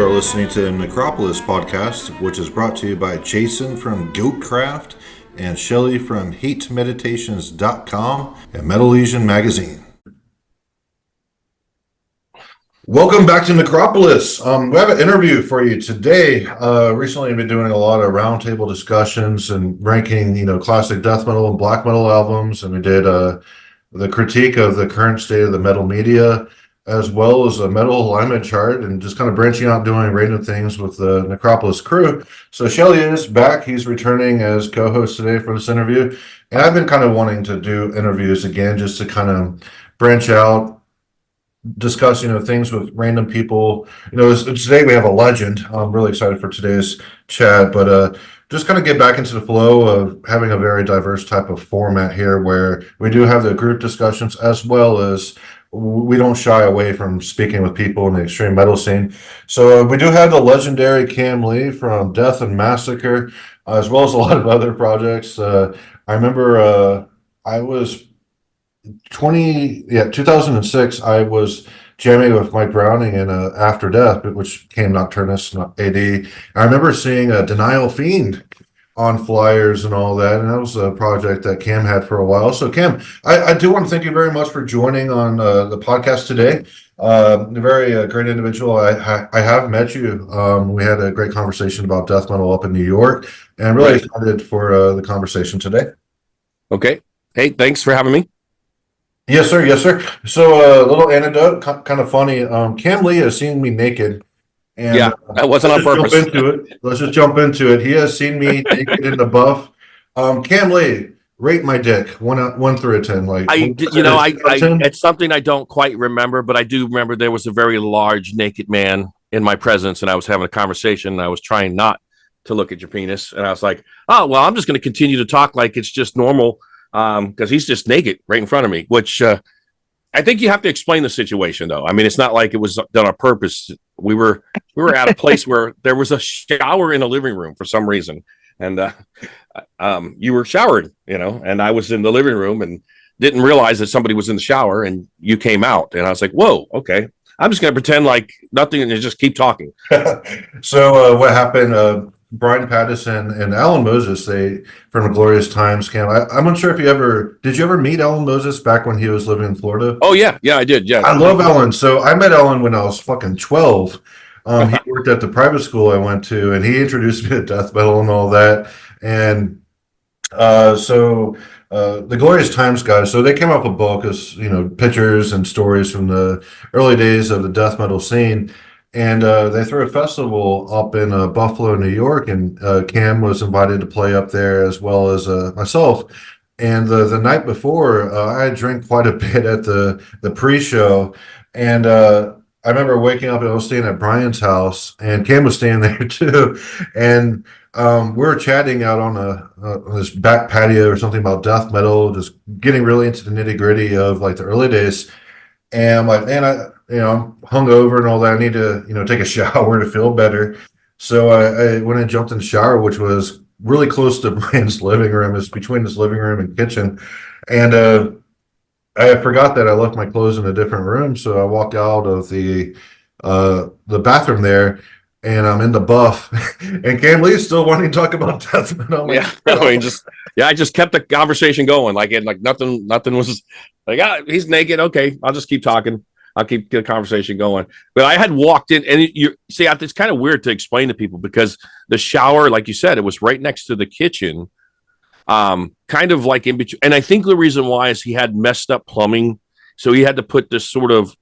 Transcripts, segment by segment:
You are listening to the Necropolis podcast, which is brought to you by Jason from Goatcraft and Shelly from HateMeditations.com and Metal Legion magazine. Welcome back to Necropolis. We have an interview for you today. Recently, I've been doing a lot of roundtable discussions and ranking, classic death metal and black metal albums, and we did the critique of the current state of the metal media, as well as a metal alignment chart, and just kind of branching out, doing random things with the Necropolis crew. So Shelly is back. He's returning as co-host today for this interview. And I've been kind of wanting to do interviews again, just to kind of branch out, discuss, things with random people. Today we have a legend. I'm really excited for today's chat, but just kind of get back into the flow of having a very diverse type of format here, where we do have the group discussions, as well as we don't shy away from speaking with people in the extreme metal scene. So we do have the legendary Kam Lee from Death and Massacre, as well as a lot of other projects. I remember I was 2006, I was jamming with Mike Browning in After Death, which came Nocturnus AD. I remember seeing a Denial Fiend on flyers and all that, and that was a project that Kam had for a while. So Kam, I do want to thank you very much for joining on the podcast today. A very great individual. I have met you. We had a great conversation about death metal up in New York, and I'm really excited for the conversation today. Okay. Hey, thanks for having me. Yes, sir. Yes, sir. So a little anecdote, kind of funny. Kam Lee has seen me naked. And, yeah, that wasn't on purpose. Let's just jump into it. He has seen me naked in the buff. Kam Lee, rate my dick 1 through 10. It's something I don't quite remember, but I do remember there was a very large naked man in my presence, and I was having a conversation, and I was trying not to look at your penis, and I was like, "Oh, well, I'm just going to continue to talk like it's just normal, because he's just naked right in front of me." Which I think you have to explain the situation, though. I mean, it's not like it was done on purpose. We were at a place where there was a shower in the living room for some reason, and you were showered, and I was in the living room and didn't realize that somebody was in the shower, and you came out, and I was like, "Whoa, okay." I'm just going to pretend like nothing and just keep talking. So what happened? Brian Pattison and Alan Moses, they from the Glorious Times Kam. I'm unsure if did you ever meet Alan Moses back when he was living in Florida? Oh yeah, I did. Yeah, I love Alan. So I met Alan when I was fucking 12. He worked at the private school I went to, and he introduced me to death metal and all that. And the Glorious Times guys, so they came up with a book as pictures and stories from the early days of the death metal scene. And they threw a festival up in Buffalo, New York, and Kam was invited to play up there, as well as myself. And the night before, I had drank quite a bit at the pre-show, and I remember waking up and I was staying at Brian's house, and Kam was staying there too. And we were chatting out on this back patio or something about death metal, just getting really into the nitty-gritty of like the early days. And I'm like, man, I'm hungover and all that. I need to, take a shower to feel better. So I went and jumped in the shower, which was really close to Brian's living room. It's between his living room and kitchen. And I forgot that I left my clothes in a different room. So I walked out of the bathroom there, and I'm in the buff. And Kam Lee is still wanting to talk about death metal. Yeah, I just kept the conversation going. Nothing was like, he's naked. Okay, I'll just keep talking. I'll keep the conversation going. But I had walked in, and it's kind of weird to explain to people, because the shower, like you said, it was right next to the kitchen, kind of like in between. And I think the reason why is he had messed up plumbing, so he had to put this sort of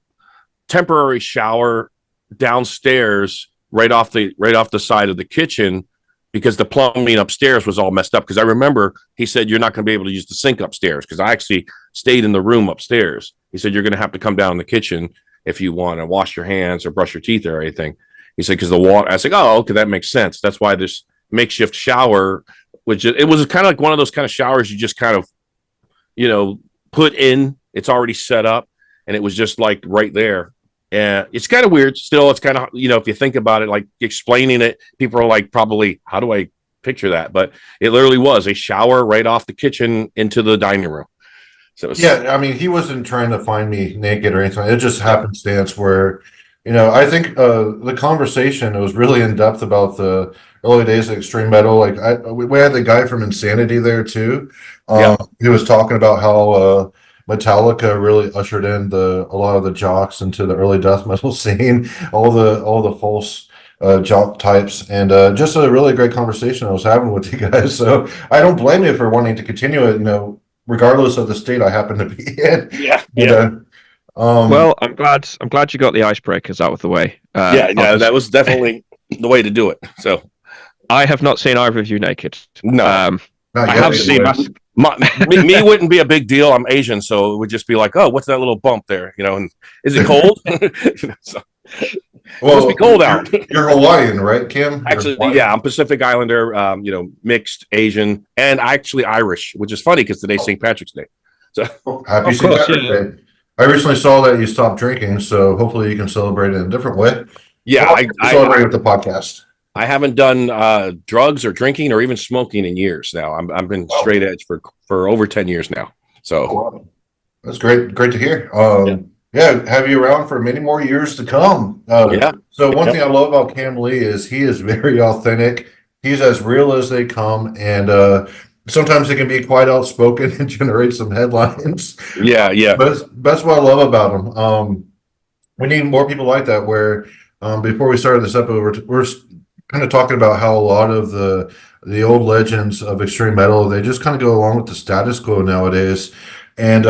temporary shower downstairs, right off the side of the kitchen, because the plumbing upstairs was all messed up. Because I remember he said, "You're not going to be able to use the sink upstairs," because I actually stayed in the room upstairs. He said, "You're going to have to come down in the kitchen if you want to wash your hands or brush your teeth or anything." He said, "Because the water." I was like, "Oh, okay, that makes sense. That's why this makeshift shower, it was kind of like one of those kind of showers you just kind of, put in. It's already set up, and it was just like right there." And it's kind of weird. Still, it's kind of, if you think about it, like explaining it, people are like, probably, how do I picture that? But it literally was a shower right off the kitchen into the dining room. So yeah, I mean, he wasn't trying to find me naked or anything. It just happenstance where I think the conversation was really in depth about the early days of extreme metal. Like we had the guy from Insanity there too. Yeah. He was talking about how Metallica really ushered in a lot of the jocks into the early death metal scene, all the false jock types, and just a really great conversation I was having with you guys. So I don't blame you for wanting to continue it. Regardless of the state I happen to be in. Yeah. You Yeah. know, um, Well, I'm glad you got the icebreakers out of the way. Yeah. Yeah. That was definitely the way to do it. So, I have not seen either of you naked. no. not I yet, have seen anyway. Me wouldn't be a big deal. I'm Asian, so it would just be like, oh, what's that little bump there? And is it cold? So, it must be cold out. You're Hawaiian, right, Kim? You're Actually, Hawaiian? yeah, I'm Pacific Islander, mixed Asian and actually Irish, which is funny because today's St. Patrick's Day. So Happy Of St. course, Patrick's yeah. Day. I recently saw that you stopped drinking, so hopefully you can celebrate it in a different way. yeah, Celebrate with the podcast. I haven't done drugs or drinking or even smoking in years now. I've been straight edge for over 10 years now. So Wow. That's great to hear. Yeah. Yeah, have you around for many more years to come. Yeah. So one Yeah. thing I love about Kam Lee is he is very authentic. He's as real as they come, and sometimes he can be quite outspoken and generate some headlines. yeah. But that's what I love about him. We need more people like that. Where before we started this episode, we're kind of talking about how a lot of the old legends of extreme metal, they just kind of go along with the status quo nowadays. And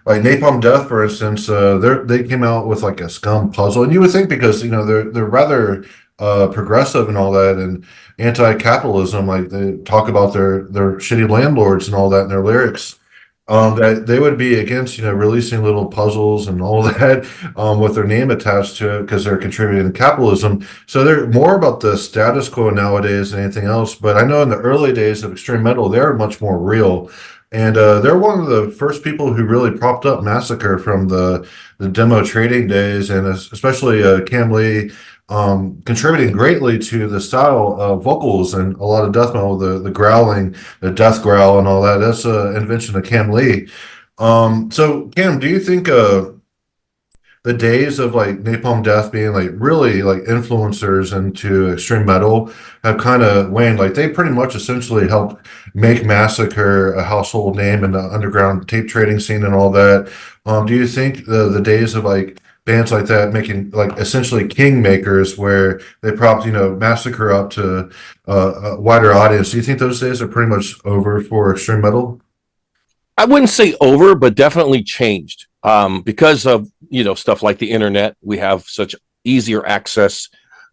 like Napalm Death, for instance, they came out with like a Scum puzzle, and you would think because they're rather progressive and all that, and anti-capitalism, like they talk about their shitty landlords and all that in their lyrics. That they would be against, releasing little puzzles and all that, with their name attached to it because they're contributing to capitalism. So they're more about the status quo nowadays than anything else. But I know in the early days of extreme metal, they're much more real. And they're one of the first people who really propped up Massacre from the demo trading days, and especially Kam Lee contributing greatly to the style of vocals and a lot of death metal, the growling, the death growl, and all that. That's an invention of Kam Lee. So Cam, do you think the days of like Napalm Death being like really like influencers into extreme metal have kind of waned? Like they pretty much essentially helped make Massacre a household name in the underground tape trading scene and all that. Do you think the days of like bands like that making like essentially kingmakers where they propped Massacre up to a wider audience, do you think those days are pretty much over for extreme metal? I wouldn't say over, but definitely changed. Because of stuff like the internet, we have such easier access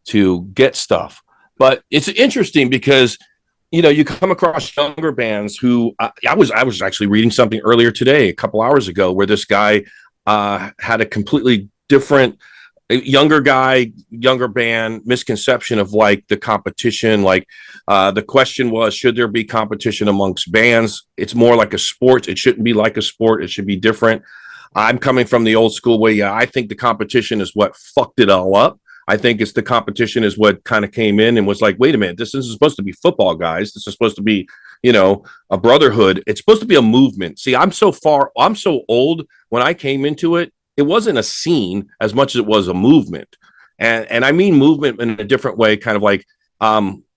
to get stuff. But it's interesting because you come across younger bands who I was actually reading something earlier today, a couple hours ago, where this guy had a completely different younger band misconception of like the competition. Like the question was, should there be competition amongst bands? It's more like a sport. It shouldn't be like a sport. It should be different. I'm coming from the old school way. Yeah, I think the competition is what fucked it all up. I think it's the competition is what kind of came in and was like, wait a minute, this isn't supposed to be football, guys. This is supposed to be, a brotherhood. It's supposed to be a movement. See, I'm so old. When I came into it, it wasn't a scene as much as it was a movement. And I mean movement in a different way, kind of like,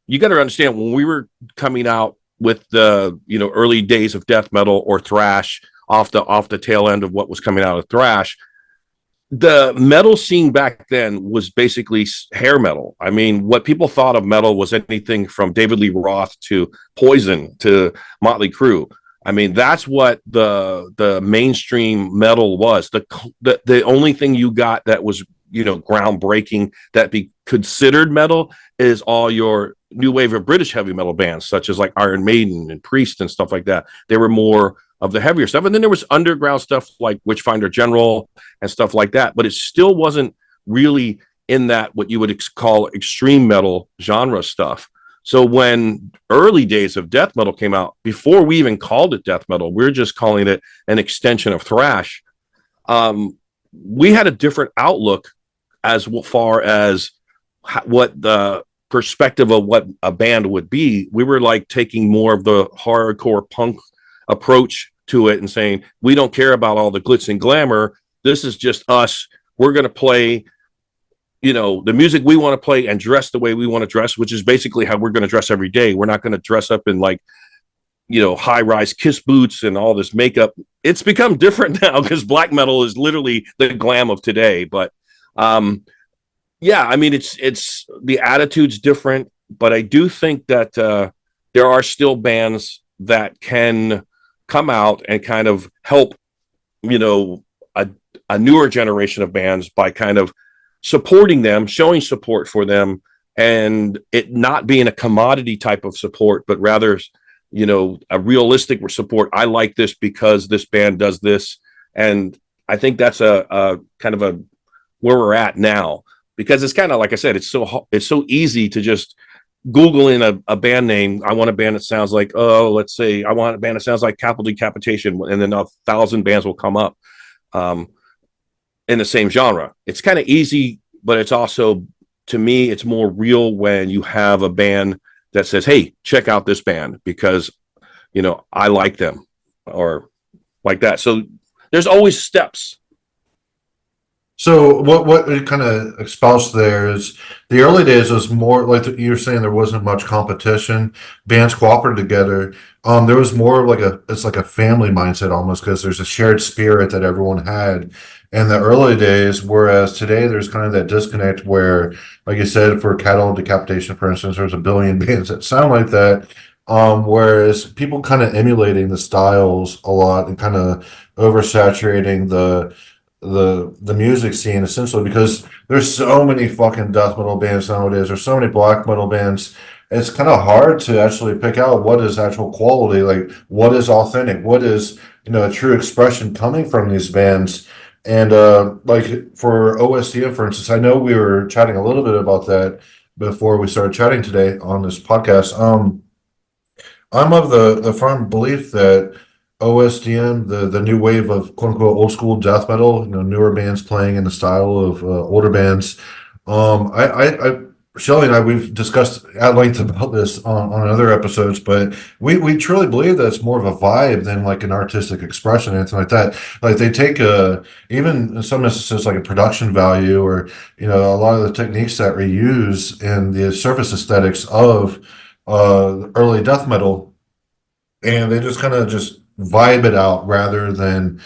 you got to understand when we were coming out with the, early days of death metal or thrash off the tail end of what was coming out of thrash, the metal scene back then was basically hair metal. I mean, what people thought of metal was anything from David Lee Roth to Poison to Motley Crue. I mean, that's what the mainstream metal was. The only thing you got that was groundbreaking that be considered metal is all your new wave of British heavy metal bands, such as like Iron Maiden and Priest and stuff like that. They were more of the heavier stuff, and then there was underground stuff like Witchfinder General and stuff like that. But it still wasn't really in that what you would call extreme metal genre stuff. So when early days of death metal came out, before we even called it death metal, we're just calling it an extension of thrash. We had a different outlook as far as what the perspective of what a band would be. We were like taking more of the hardcore punk approach to it and saying, we don't care about all the glitz and glamour. This is just us. We're going to play the music we want to play and dress the way we want to dress, which is basically how we're going to dress every day. We're not going to dress up in like, high-rise Kiss boots and all this makeup. It's become different now because black metal is literally the glam of today. But yeah, I mean, it's the attitude's different, but I do think that there are still bands that can come out and kind of help, a newer generation of bands by kind of supporting them, showing support for them, and it not being a commodity type of support, but rather, a realistic support. I like this because this band does this. And I think that's a kind of a where we're at now, because it's kind of, like I said, it's so easy to just Google in a band name. I want a band that sounds like, let's say I want a band that sounds like Capital Decapitation, and then 1,000 bands will come up in the same genre. It's kind of easy, but it's also, to me, it's more real when you have a band that says, hey, check out this band because, I like them, or like that. So there's always steps. So what it kind of espoused there is the early days was more like you were saying, there wasn't much competition. Bands cooperated together. There was more of it's like a family mindset almost, because there's a shared spirit that everyone had in the early days. Whereas today there's kind of that disconnect where, like you said, for Cattle Decapitation, for instance, there's a billion bands that sound like that. Whereas people kind of emulating the styles a lot and kind of oversaturating the music scene, essentially, because there's so many fucking death metal bands nowadays. There's so many black metal bands. It's kind of hard to actually pick out what is actual quality, like what is authentic, what is, a true expression coming from these bands. And like for OSDM, for instance, I know we were chatting a little bit about that before we started chatting today on this podcast. I'm of the firm belief that OSDM, the new wave of quote unquote old school death metal, newer bands playing in the style of older bands. Shelley and I, we've discussed at length about this on other episodes, but we truly believe that it's more of a vibe than like an artistic expression or anything like that. Like they take even in some instances like a production value, or a lot of the techniques that we use in the surface aesthetics of early death metal, and they just kind of just vibe it out rather than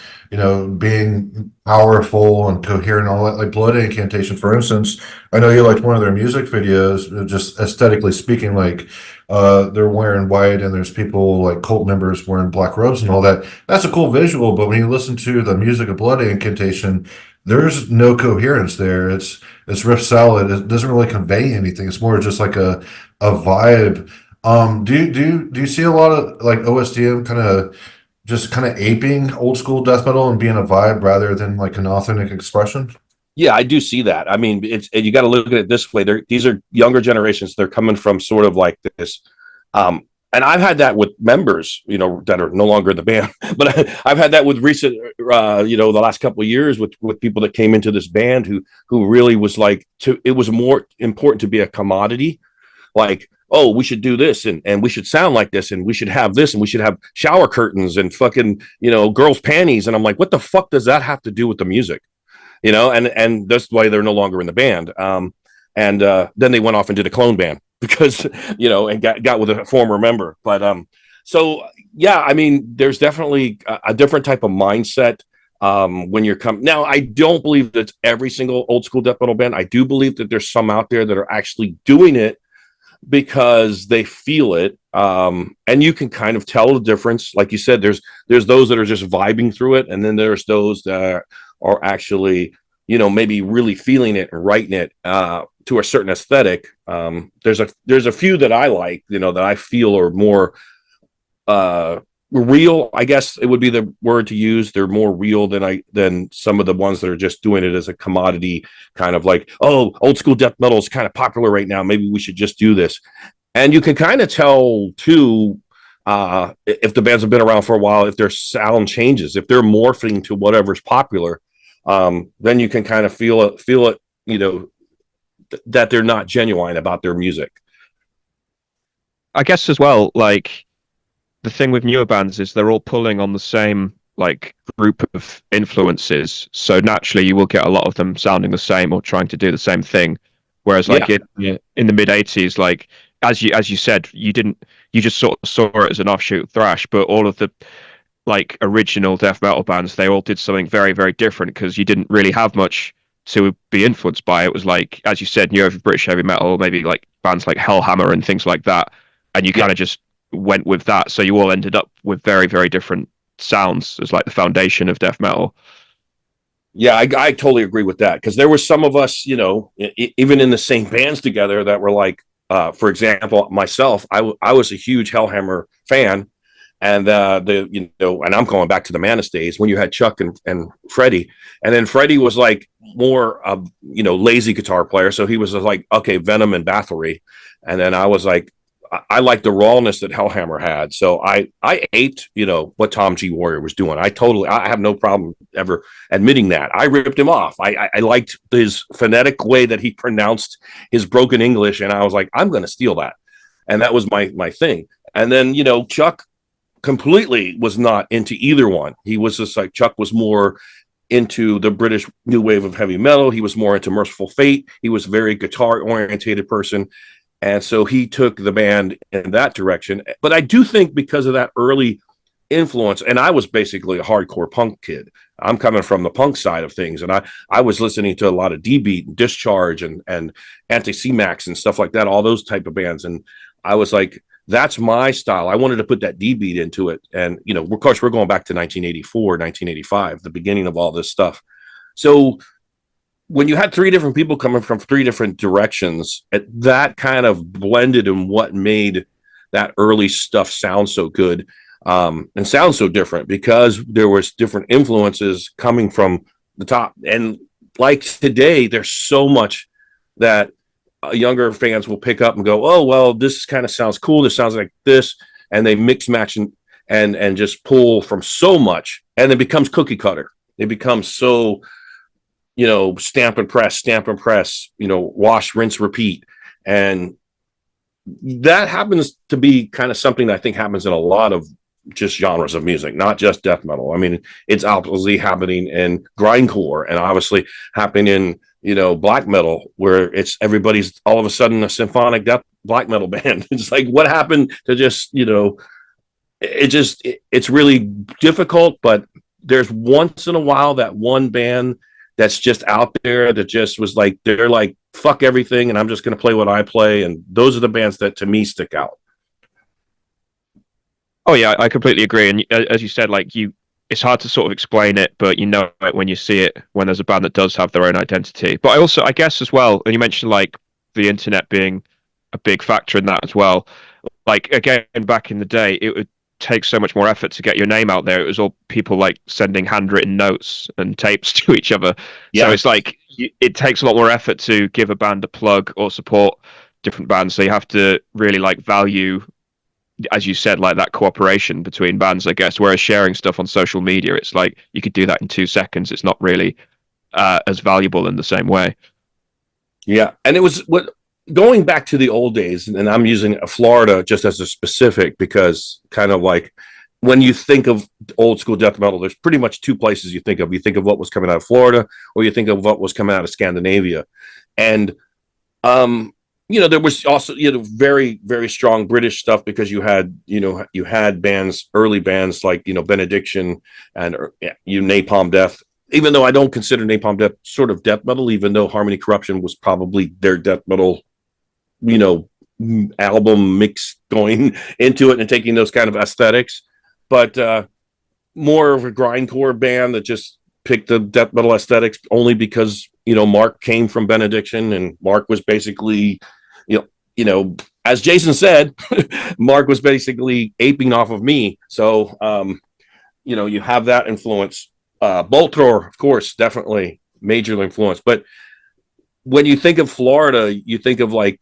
being powerful and coherent and all that. Like Blood Incantation, for instance, I know you liked one of their music videos, just aesthetically speaking, like they're wearing white and there's people like cult members wearing black robes and all that. That's a cool visual, but when you listen to the music of Blood Incantation, there's no coherence there. It's riff salad. It doesn't really convey anything. It's more just like a vibe. Do you see a lot of like OSDM kind of aping old school death metal and being a vibe rather than like an authentic expression? Yeah, I do see that. I mean, you got to look at it this way. These are younger generations. They're coming from sort of like this. And I've had that with members, that are no longer in the band, but I've had that with recent, the last couple of years with people that came into this band who really was like, it was more important to be a commodity. Like, oh, we should do this and we should sound like this and we should have this and we should have shower curtains and fucking, girls' panties. And I'm like, what the fuck does that have to do with the music? And that's why they're no longer in the band. And then they went off and did a clone band because, and got with a former member. But so, yeah, I mean, there's definitely a different type of mindset when you're coming. Now, I don't believe that every single old school death metal band. I do believe that there's some out there that are actually doing it because they feel it. And you can kind of tell the difference. Like you said, there's those that are just vibing through it. And then there's those that are actually, maybe really feeling it and writing it to a certain aesthetic. There's a few that I like, that I feel are more real, I guess it would be the word to use. They're more real than some of the ones that are just doing it as a commodity, kind of like, oh, old school death metal is kind of popular right now, maybe we should just do this. And you can kind of tell too, if the bands have been around for a while, if their sound changes, if they're morphing to whatever's popular, then you can kind of feel it, that they're not genuine about their music. I guess as well, like the thing with newer bands is they're all pulling on the same like group of influences, so naturally you will get a lot of them sounding the same or trying to do the same thing. Whereas like in the mid '80s, like as you said, you just sort of saw it as an offshoot of thrash, but all of the like original death metal bands, they all did something very, very different because you didn't really have much to be influenced by. It was like, as you said, new British heavy metal, maybe like bands like Hellhammer and things like that, and you kind of just went with that. So you all ended up with very, very different sounds as like the foundation of death metal. Yeah, I totally agree with that because there were some of us, even in the same bands together that were like, for example, myself, I was a huge Hellhammer fan, and and I'm going back to the Manus days when you had Chuck and Freddie, and then Freddie was like more lazy guitar player, so he was like, okay, Venom and Bathory, and then I was like, I like the rawness that Hellhammer had. So I aped, what Tom G. Warrior was doing. I have no problem ever admitting that. I ripped him off. I liked his phonetic way that he pronounced his broken English. And I was like, I'm going to steal that. And that was my thing. And then, Chuck completely was not into either one. He was just like, Chuck was more into the British new wave of heavy metal. He was more into Merciful Fate. He was a very guitar orientated person. And so he took the band in that direction. But I do think because of that early influence, and I was basically a hardcore punk kid. I'm coming from the punk side of things. And I was listening to a lot of D-Beat and Discharge and Anti-C-Max and stuff like that, all those type of bands. And I was like, that's my style. I wanted to put that D-Beat into it. And, of course, we're going back to 1984, 1985, the beginning of all this stuff. So when you had three different people coming from three different directions, that kind of blended in what made that early stuff sound so good and sound so different because there was different influences coming from the top. And like today, there's so much that younger fans will pick up and go, oh, well, this kind of sounds cool. This sounds like this. And they mix, match, and just pull from so much. And it becomes cookie cutter. It becomes so stamp and press, wash, rinse, repeat. And that happens to be kind of something that I think happens in a lot of just genres of music, not just death metal. I mean, it's obviously happening in grindcore and obviously happening in, black metal, where it's everybody's all of a sudden a symphonic death black metal band. It's like, what happened to just, it's really difficult, but there's once in a while that one band that's just out there that just was like, they're like, fuck everything, and I'm just going to play what I play. And those are the bands that to me stick out. Oh yeah, I completely agree. And as you said, like it's hard to sort of explain it, but you know it when you see it, when there's a band that does have their own identity. But I guess as well, and you mentioned like the internet being a big factor in that as well. Like again, back in the day, it would take so much more effort to get your name out there. It was all people like sending handwritten notes and tapes to each other. Yeah. So it's like it takes a lot more effort to give a band a plug or support different bands. So you have to really like value, as you said, like that cooperation between bands, I guess. Whereas sharing stuff on social media, it's like you could do that in 2 seconds. It's not really as valuable in the same way. Yeah, and it was going back to the old days, and I'm using Florida just as a specific because kind of like when you think of old school death metal, there's pretty much 2 places you think of. You think of what was coming out of Florida, or you think of what was coming out of Scandinavia. And, there was also, very, very strong British stuff because you had bands, early bands like, Benediction and Napalm Death. Even though I don't consider Napalm Death sort of death metal, even though Harmony Corruption was probably their death metal album mix going into it and taking those kind of aesthetics, but more of a grindcore band that just picked the death metal aesthetics only because Mark came from Benediction, and Mark was basically as Jason said, Mark was basically aping off of me. So you have that influence. Boltor, of course, definitely major influence, but when you think of Florida, you think of like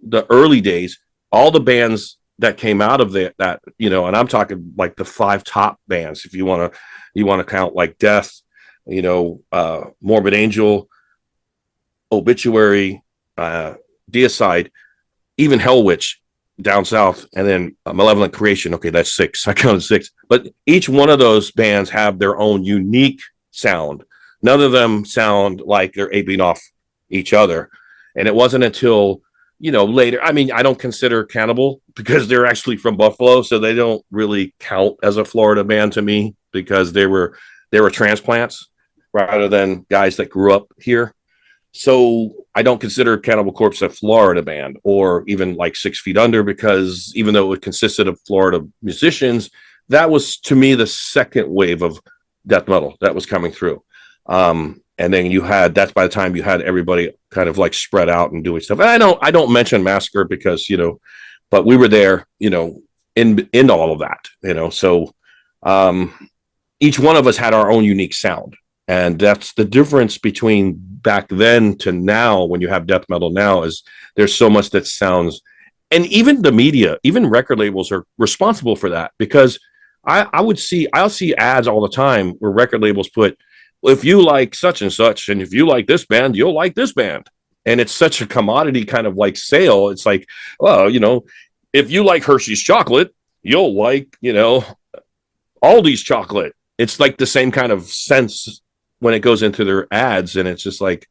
the early days, all the bands that came out of that, and I'm talking like the 5 top bands. If you want to count like Death, Morbid Angel, Obituary, Deicide, even Hell Witch, down south, and then Malevolent Creation. Okay, that's 6. I counted 6. But each one of those bands have their own unique sound. None of them sound like they're aping off each other. And it wasn't until, later. I mean, I don't consider Cannibal because they're actually from Buffalo, so they don't really count as a Florida band to me because they were transplants rather than guys that grew up here. So I don't consider Cannibal Corpse a Florida band, or even like 6 Feet Under, because even though it consisted of Florida musicians, that was to me the second wave of death metal that was coming through. And then that's by the time you had everybody kind of like spread out and doing stuff. And I don't mention Massacre because, but we were there, in all of that, so each one of us had our own unique sound. And that's the difference between back then to now. When you have death metal now, is there's so much that sounds, and even the media, even record labels are responsible for that, because I'll see ads all the time where record labels put, if you like such and such, and if you like this band, you'll like this band. And it's such a commodity kind of like sale. It's like, well, if you like Hershey's chocolate, you'll like, Aldi's chocolate. It's like the same kind of sense when it goes into their ads. And it's just like,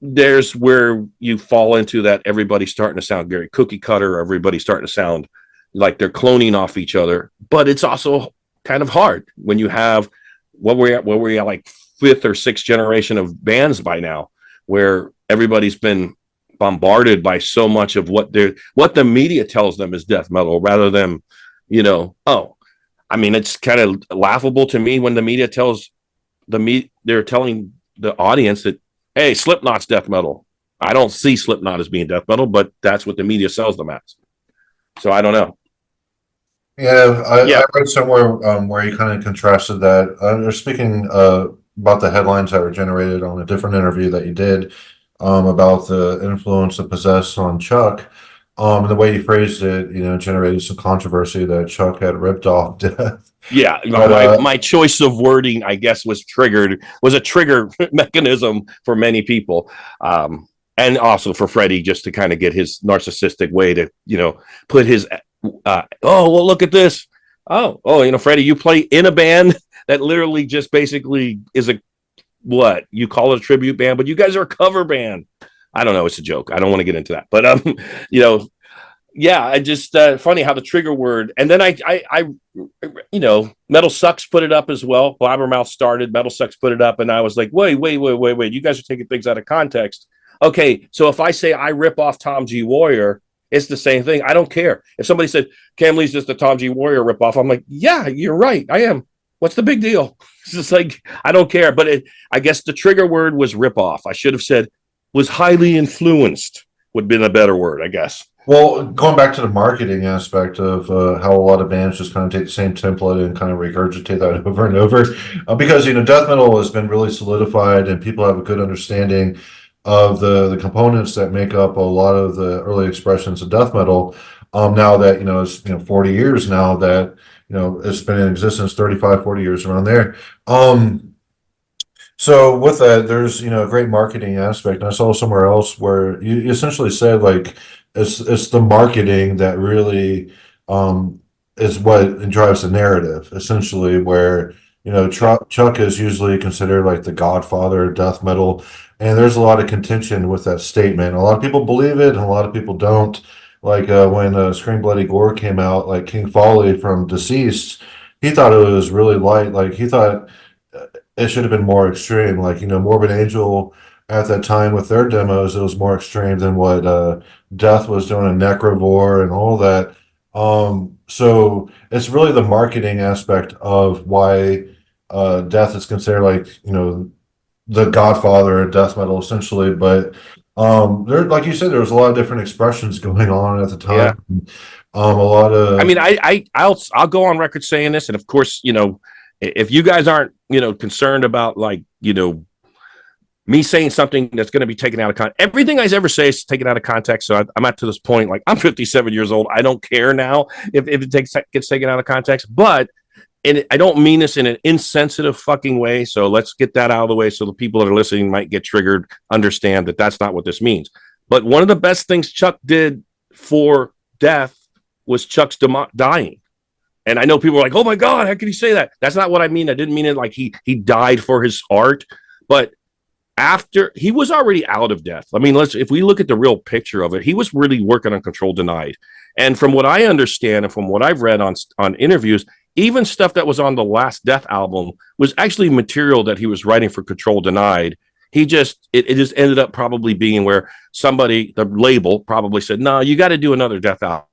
there's where you fall into that everybody's starting to sound very cookie cutter, everybody's starting to sound like they're cloning off each other. But it's also kind of hard when you have what we're at like 5th or 6th generation of bands by now, where everybody's been bombarded by so much of what the media tells them is death metal, rather than, it's kind of laughable to me when the media tells they're telling the audience that, hey, Slipknot's death metal. I don't see Slipknot as being death metal, but that's what the media sells them as. So I don't know. Yeah, I read somewhere where you kind of contrasted that. They're speaking about the headlines that were generated on a different interview that you did about the influence of Possessed on Chuck. And the way you phrased it, generated some controversy that Chuck had ripped off Death. Yeah, But, my choice of wording, I guess, was a trigger mechanism for many people. And also for Freddie, just to kind of get his narcissistic way to, put his, well, look at this. Freddie, you play in a band that literally just basically is what you call it a tribute band, but you guys are a cover band. I don't know. It's a joke. I don't want to get into that, but, I just, funny how the trigger word, and then I Metal Sucks put it up as well. Blabbermouth started, Metal Sucks put it up, and I was like, wait. You guys are taking things out of context. Okay, so if I say I rip off Tom G. Warrior, it's the same thing. I don't care. If somebody said Kam Lee's just a Tom G. Warrior ripoff, I'm like, yeah, you're right. I am. What's the big deal? It's just like, I don't care. But I guess the trigger word was ripoff. I should have said was highly influenced, would have been a better word, I guess. Well, going back to the marketing aspect of how a lot of bands just kind of take the same template and kind of regurgitate that over and over, because death metal has been really solidified and people have a good understanding of the components that make up a lot of the early expressions of death metal. Now that it's 40 years now that it's been in existence, 35, 40 years around there. So with that, there's a great marketing aspect. And I saw somewhere else where you essentially said like it's the marketing that really is what drives the narrative, essentially, where Chuck is usually considered like the godfather of death metal, and there's a lot of contention with that statement. A lot of people believe it, and a lot of people don't. Like when Scream Bloody Gore came out, like King Foley from Deceased, he thought it was really light. Like he thought it should have been more extreme. Like Morbid Angel at that time with their demos, it was more extreme than what Death was doing in Necrovore and all that. So it's really the marketing aspect of why Death is considered like the godfather of death metal, essentially. But there, like you said, there was a lot of different expressions going on at the time. Yeah. A lot of. I mean, I'll go on record saying this, and of course, if you guys aren't concerned about like me saying something that's going to be taken out of context, everything I ever say is taken out of context. So I'm at to this point, like I'm 57 years old. I don't care now if it gets taken out of context, but. And I don't mean this in an insensitive fucking way. So let's get that out of the way so the people that are listening might get triggered, understand that that's not what this means. But one of the best things Chuck did for death was Chuck's dying. And I know people are like, oh my God, how can you say that? That's not what I mean. I didn't mean it like he died for his art, but after he was already out of death. I mean, if we look at the real picture of it, he was really working on Control Denied. And from what I understand and from what I've read on interviews, even stuff that was on the last Death album was actually material that he was writing for Control Denied. He just, it just ended up probably being where somebody, the label probably said, no, you got to do another Death album.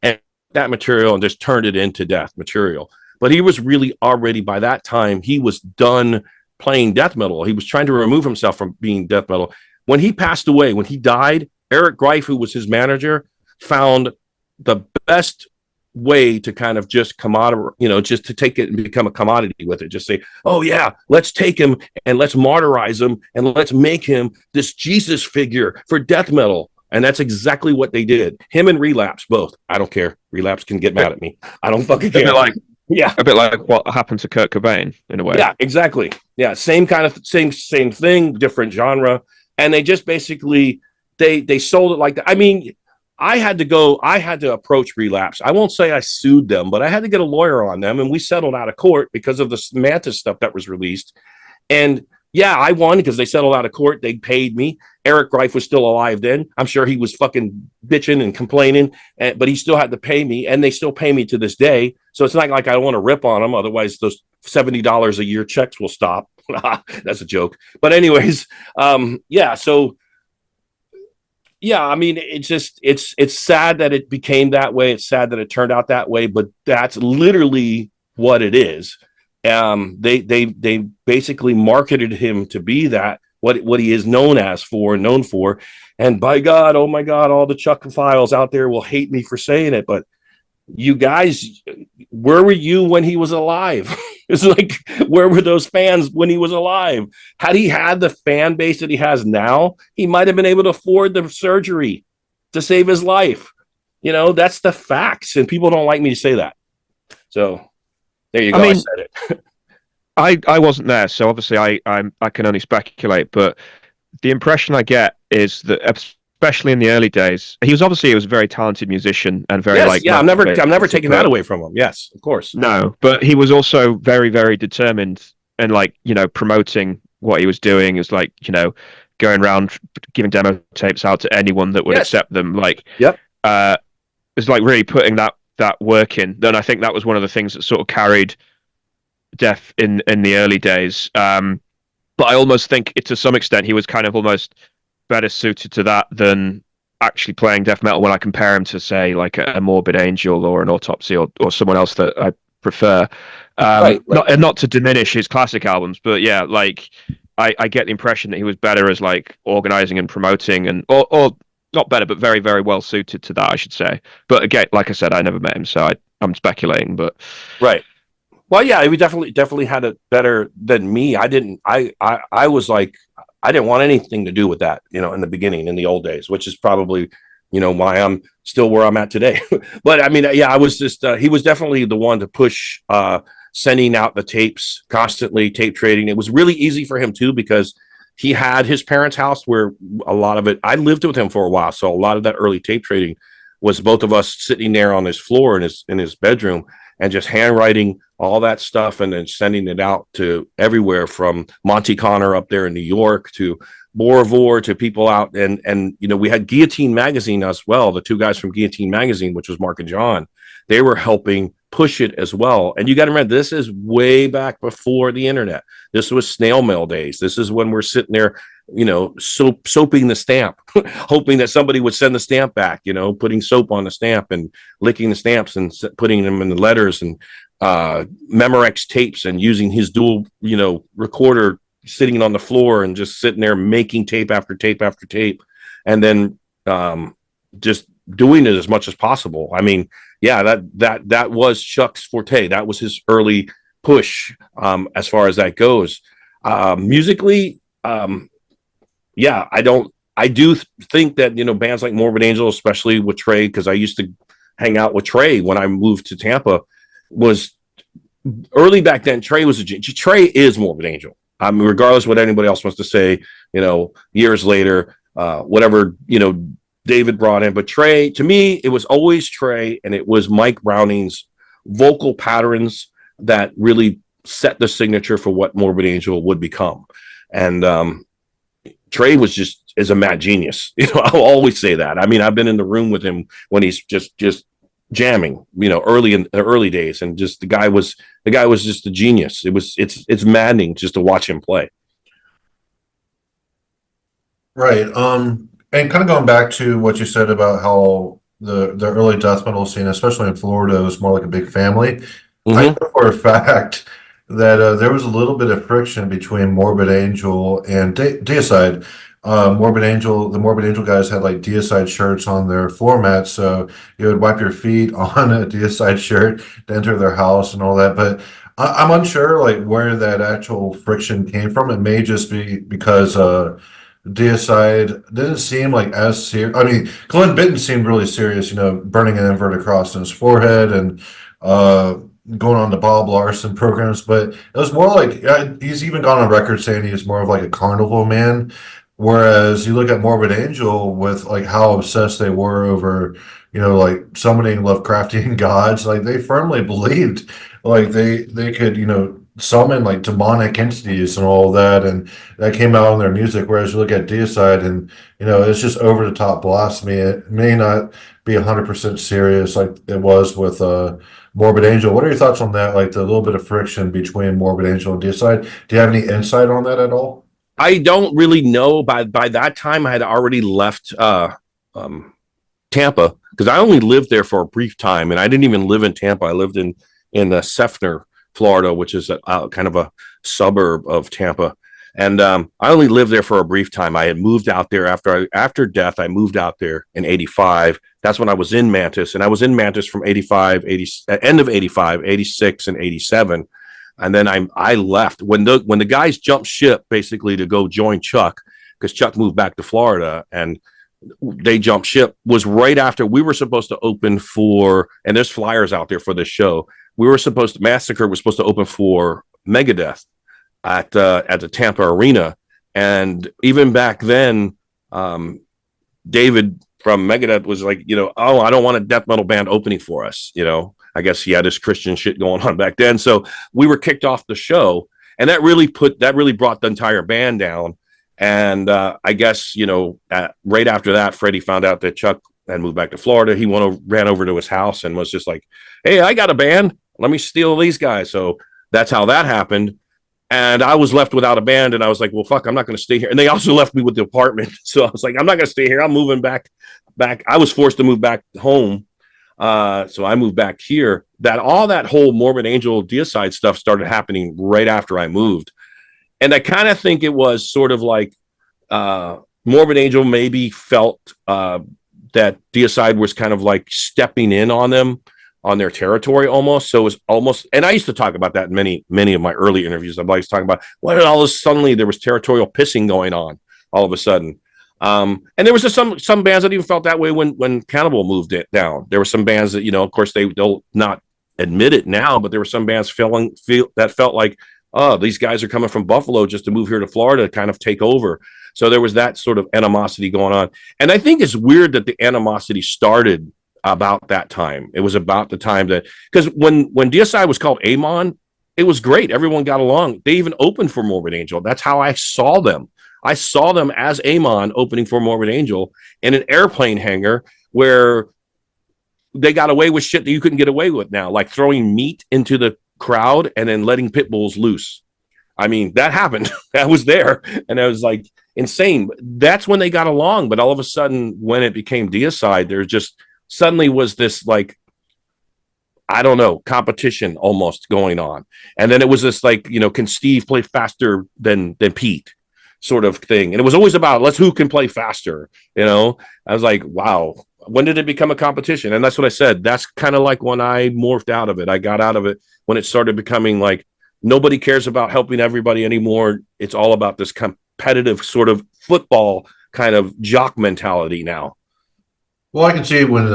And that material and just turned it into Death material. But he was really already, by that time, he was done playing death metal. He was trying to remove himself from being death metal. When he passed away, when he died, Erik Greif, who was his manager, found the best way to kind of just just to take it and become a commodity with it. Just say, oh yeah, let's take him and let's martyrize him and let's make him this Jesus figure for death metal. And that's exactly what they did. Him and Relapse both. I don't care. Relapse can get mad at me. I don't fucking care. A bit like what happened to Kurt Cobain in a way. Yeah, exactly. Yeah, same kind of same thing, different genre, and they just basically they sold it like that. I mean, I had to approach Relapse. I won't say I sued them, but I had to get a lawyer on them, and we settled out of court because of the Mantis stuff that was released. And yeah, I won because they settled out of court. They paid me. Erik Greif was still alive then. I'm sure he was fucking bitching and complaining, but he still had to pay me, and they still pay me to this day. So it's not like I want to rip on them. Otherwise, those $70 a year checks will stop. That's a joke. But anyways, yeah. So yeah, I mean, it's sad that it became that way. It's sad that it turned out that way, but that's literally what it is. They basically marketed him to be that what he is known for. And by God, oh my God, all the Chuckophiles out there will hate me for saying it, but you guys, where were you when he was alive? It's like, where were those fans when he was alive? Had he had the fan base that he has now, he might have been able to afford the surgery to save his life. You know, that's the facts, and people don't like me to say that. So there you go. I said it. I wasn't there, so obviously I can only speculate. But the impression I get is that, especially in the early days, he was a very talented musician and very I'm never taking that away from him. Yes, of course. No, but he was also very, very determined and promoting what he was doing. Is going around giving demo tapes out to anyone that would accept them. It's really putting that work in. Then I think that was one of the things that sort of carried Death in the early days. But I almost think to some extent he was kind of almost better suited to that than actually playing death metal when I compare him to, say, like a Morbid Angel or an Autopsy or someone else that I prefer. Right. Not to diminish his classic albums, but yeah, I get the impression that he was better as organizing and promoting or not better, but very, very well suited to that, I should say. But again, like I said, I never met him, so I'm speculating. But right. Well, yeah, he definitely had it better than me. I was like, I didn't want anything to do with that, in the beginning, in the old days, which is probably, why I'm still where I'm at today. But I mean, yeah, I was just, he was definitely the one to push, sending out the tapes constantly, tape trading. It was really easy for him too, because he had his parents' house where a lot of it, I lived with him for a while. So a lot of that early tape trading was both of us sitting there on his floor in his bedroom and just handwriting all that stuff and then sending it out to everywhere from Monte Connor up there in New York to Boravor to people out. And we had Guillotine Magazine as well. The two guys from Guillotine Magazine, which was Mark and John, they were helping push it as well. And you got to remember, this is way back before the internet. This was snail mail days. This is when we're sitting there, soaping the stamp, hoping that somebody would send the stamp back, putting soap on the stamp and licking the stamps and putting them in the letters and Memorex tapes and using his dual, recorder sitting on the floor and just sitting there making tape after tape after tape. And then just doing it as much as possible. I mean, yeah, that was Chuck's forte. That was his early push as far as that goes. Musically, yeah, I do think that, bands like Morbid Angel, especially with Trey, because I used to hang out with Trey when I moved to Tampa, was early back then. Trey is Morbid Angel. I mean, regardless of what anybody else wants to say, years later, whatever, David brought in. But Trey, to me, it was always Trey, and it was Mike Browning's vocal patterns that really set the signature for what Morbid Angel would become. And Trey was just is a mad genius. I'll always say that. I mean, I've been in the room with him when he's just jamming, early in the early days, and just the guy was just a genius. It's maddening just to watch him play. Right. And kind of going back to what you said about how the early death metal scene, especially in Florida, was more like a big family. I know for a fact that there was a little bit of friction between Morbid Angel and Deicide. The Morbid Angel guys had like Deicide shirts on their floor mats, so you would wipe your feet on a Deicide shirt to enter their house and all that. But I'm unsure like where that actual friction came from. It may just be because Deicide didn't seem like as serious. I mean, Glenn Benton seemed really serious, burning an inverted cross in his forehead and going on the Bob Larson programs. But it was more like he's even gone on record saying he's more of like a carnival man. Whereas you look at Morbid Angel with like how obsessed they were over, like summoning Lovecraftian gods, like they firmly believed like they could, summon like demonic entities and all of that, and that came out in their music. Whereas you look at Deicide and it's just over the top blasphemy. It may not be 100% serious like it was with Morbid Angel. What are your thoughts on that? Like the little bit of friction between Morbid Angel and Deicide. Do you have any insight on that at all? I don't really know. By that time, I had already left Tampa, because I only lived there for a brief time, and I didn't even live in Tampa. I lived in Seffner, Florida, which is kind of a suburb of Tampa. And I only lived there for a brief time. I had moved out there after Death. I moved out there in 85. That's when I was in Mantis, and I was in Mantis from 85, end of 85, 86, and 87. And then I left when the guys jumped ship basically to go join Chuck, because Chuck moved back to Florida, and they jumped ship was right after we were supposed to open for, and there's flyers out there for this show. Massacre was supposed to open for Megadeth at the Tampa Arena. And even back then, David from Megadeth was like, oh, I don't want a death metal band opening for us, I guess he had his Christian shit going on back then. So we were kicked off the show, and that really brought the entire band down. And I guess, right after that, Freddie found out that Chuck had moved back to Florida. He ran over to his house and was just like, hey, I got a band. Let me steal these guys. So that's how that happened. And I was left without a band, and I was like, well, fuck, I'm not going to stay here. And they also left me with the apartment. So I was like, I'm not going to stay here. I'm moving back. I was forced to move back home. So I moved back here. All that whole Morbid Angel Deicide stuff started happening right after I moved. And I kind of think it was sort of like Morbid Angel maybe felt that Deicide was kind of like stepping in on them, on their territory almost. So it was almost, and I used to talk about that in many of my early interviews. I'm always talking about why did all this suddenly there was territorial pissing going on all of a sudden. And there was just some bands that even felt that way when Cannibal moved it down. There were some bands that, of course they'll not admit it now, but there were some bands that felt like, oh, these guys are coming from Buffalo just to move here to Florida to kind of take over. So there was that sort of animosity going on. And I think it's weird that the animosity started about that time. It was about the time that, because when Deicide was called Amon, it was great. Everyone got along. They even opened for Morbid Angel. That's how I saw them. I saw them as Amon opening for Morbid Angel in an airplane hangar where they got away with shit that you couldn't get away with now, like throwing meat into the crowd and then letting pit bulls loose. I mean, that happened. I was there, and I was like insane. That's when they got along. But all of a sudden, when it became Deicide, there just suddenly was this like, I don't know, competition almost going on. And then it was this like, can Steve play faster than Pete sort of thing. And it was always about who can play faster. I was like, wow, when did it become a competition? And that's what I said. That's kind of like when I morphed out of it. I got out of it when it started becoming like, nobody cares about helping everybody anymore. It's all about this competitive sort of football kind of jock mentality now. Well, I can see when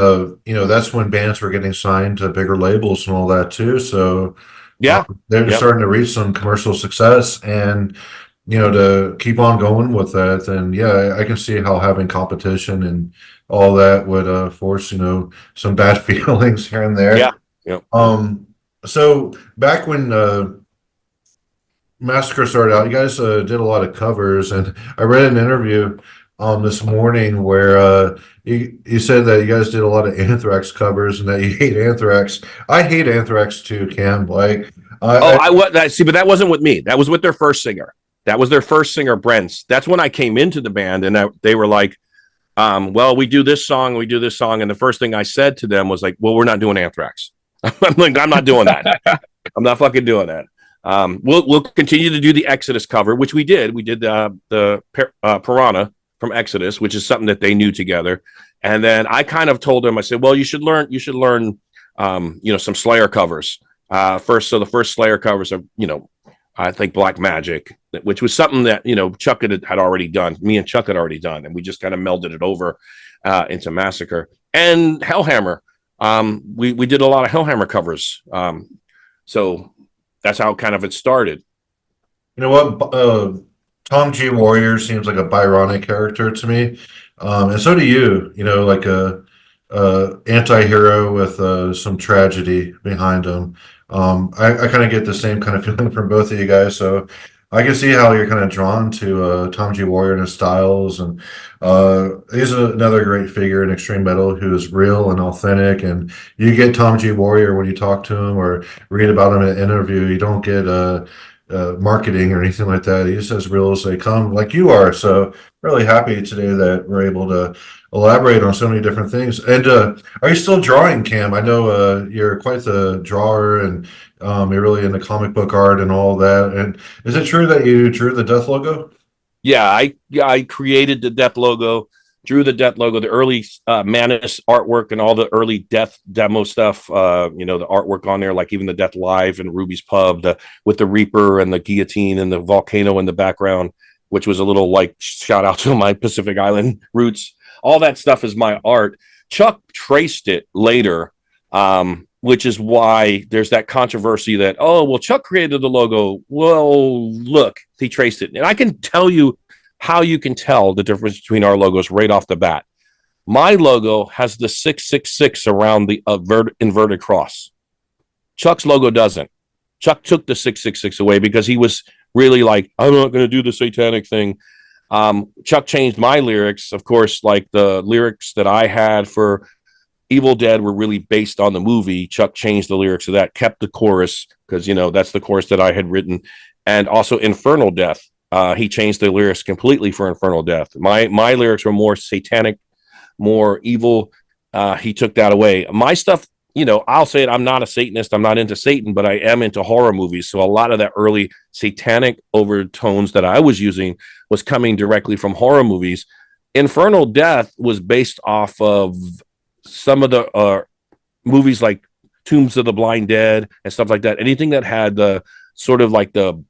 that's when bands were getting signed to bigger labels and all that too. So yeah, they're starting to reach some commercial success, and to keep on going with that, then yeah, I can see how having competition and all that would force, some bad feelings here and Yeah. there. Yeah. So back when Massacre started out, you guys did a lot of covers, and I read an interview this morning where you said that you guys did a lot of Anthrax covers and that you hate Anthrax. I hate Anthrax too, Cam. Like, Oh, I was that see, but that wasn't with me. That was with their first singer. That was their first singer, Brent's. That's when I came into the band, and they were like, well, we do this song, and the first thing I said to them was like, well, we're not doing Anthrax. I'm like, I'm not doing that. I'm not fucking doing that. We'll continue to do the Exodus cover, which we did. We did the Piranha from Exodus, which is something that they knew together. And then I kind of told them, I said, well, you should learn, some Slayer covers first. So the first Slayer covers are, I think Black Magic, which was something that, Chuck had already done. Me and Chuck had already done, and we just kind of melded it over into Massacre and Hellhammer. We did a lot of Hellhammer covers. So that's how kind of it started. You know what? Tom G. Warrior seems like a Byronic character to me, and so do you. Like a anti-hero with some tragedy behind him. I kind of get the same kind of feeling from both of you guys, so I can see how you're kind of drawn to Tom G. Warrior and his styles, and he's another great figure in extreme metal who is real and authentic. And you get Tom G. Warrior when you talk to him or read about him in an interview. You don't get marketing or anything like that. He's as real as they come, like you are. So really happy today that we're able to elaborate on so many different things. And are you still drawing, Cam? I know you're quite the drawer, and you're really into comic book art and all that. And is it true that you drew the Death logo? Yeah, I created the Death logo, drew the Death logo, the early Manus artwork, and all the early Death demo stuff. The artwork on there, like even the Death Live and Ruby's Pub, with the Reaper and the guillotine and the volcano in the background, which was a little like shout out to my Pacific Island roots. All that stuff is my art. Chuck traced it later, which is why there's that controversy that, oh, well, Chuck created the logo. Well, look, he traced it. And I can tell you how you can tell the difference between our logos right off the bat. My logo has the 666 around the inverted cross. Chuck's logo doesn't. Chuck took the 666 away because he was really like, I'm not going to do the satanic thing. Chuck changed my lyrics. Of course, like the lyrics that I had for Evil Dead were really based on the movie. Chuck changed the lyrics of that, kept the chorus because, that's the chorus that I had written. And also Infernal Death. He changed the lyrics completely for Infernal Death. My lyrics were more satanic, more evil. He took that away. My stuff, I'll say it, I'm not a Satanist. I'm not into Satan, but I am into horror movies. So a lot of that early satanic overtones that I was using was coming directly from horror movies. Infernal Death was based off of some of the movies like Tombs of the Blind Dead and stuff like that. Anything that had the sort of like the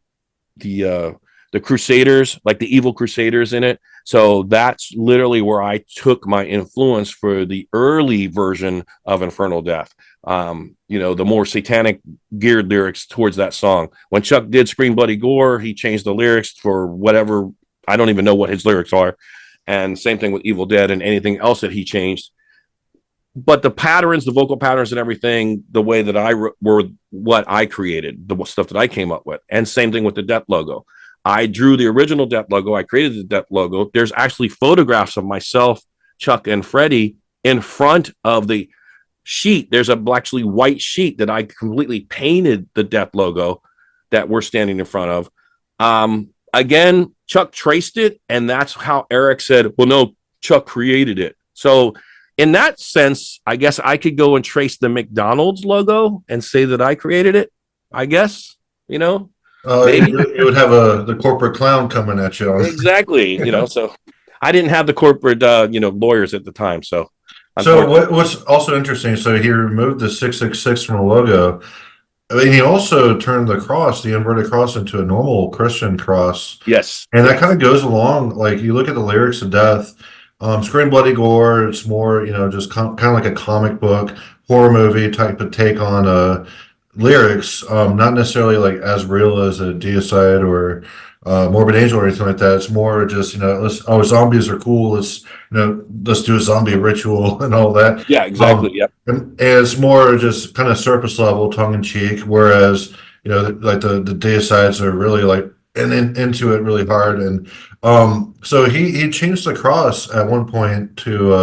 Crusaders, like the evil Crusaders in it. So that's literally where I took my influence for the early version of Infernal Death. The more satanic geared lyrics towards that song. When Chuck did Scream Bloody Gore, he changed the lyrics for whatever. I don't even know what his lyrics are. And same thing with Evil Dead and anything else that he changed. But the patterns, the vocal patterns and everything, the way that were what I created, the stuff that I came up with. And same thing with the Death logo. I drew the original Death logo. I created the Death logo. There's actually photographs of myself, Chuck, and Freddie in front of the sheet. There's actually white sheet that I completely painted the Death logo that we're standing in front of. Again, Chuck traced it, and that's how Erik said, well, no, Chuck created it. So in that sense, I guess I could go and trace the McDonald's logo and say that I created it, I guess, You would have the corporate clown coming at you. Exactly. So I didn't have the corporate, lawyers at the time. So what's also interesting, so he removed the 666 from the logo. I mean, he also turned the inverted cross into a normal Christian cross. Yes. And that kind of goes along, like you look at the lyrics of Death, Scream Bloody Gore, it's more, just kind of like a comic book, horror movie type of take on lyrics, not necessarily like as real as a deicide or morbid angel or anything like that. It's more just, zombies are cool. Let's do a zombie ritual and all that. Yeah, exactly. Um, Yep. and it's more just kind of surface level, tongue in cheek. Whereas, like the deicides are really like into it really hard. And so he changed the cross at one point to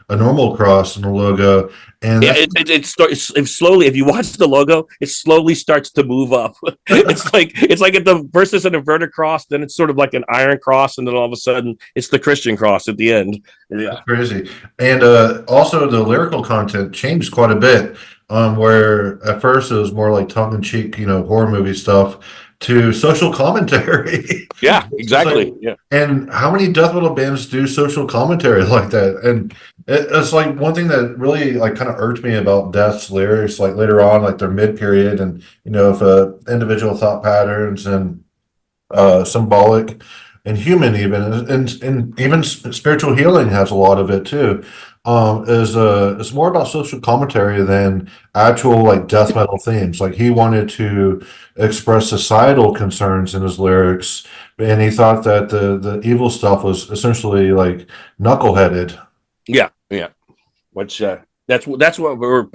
a normal cross in the logo. And Yeah, that's it slowly. If you watch the logo, it slowly starts to move up. It's like at the first it's an inverted cross, then it's sort of like an iron cross, and then all of a sudden it's the Christian cross at the end. Yeah, crazy. And also the lyrical content changed quite a bit. Where at first it was more like tongue in cheek, horror movie stuff to social commentary. yeah, It's like, exactly. Yeah, and how many death metal bands do social commentary like that? And it's like one thing that really like kind of irked me about Death's lyrics, like later on, like their mid period, and if individual thought patterns and symbolic and human even and even spiritual healing has a lot of it too. Is it's more about social commentary than actual like death metal themes. Like he wanted to express societal concerns in his lyrics, and he thought that the evil stuff was essentially like knuckleheaded. yeah, yeah. Which that's what we were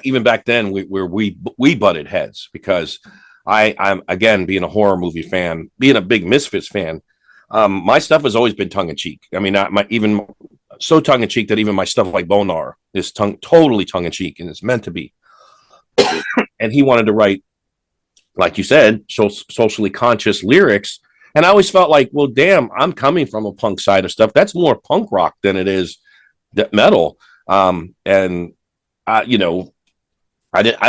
even back then. We butted heads because I'm again being a horror movie fan, being a big Misfits fan. My stuff has always been tongue in cheek. I mean, my even so tongue in cheek that even my stuff like Bonar is totally tongue in cheek, and it's meant to be. And he wanted to write, like you said, socially conscious lyrics. And I always felt like, well, damn, I'm coming from a punk side of stuff. That's more punk rock than it is metal. And I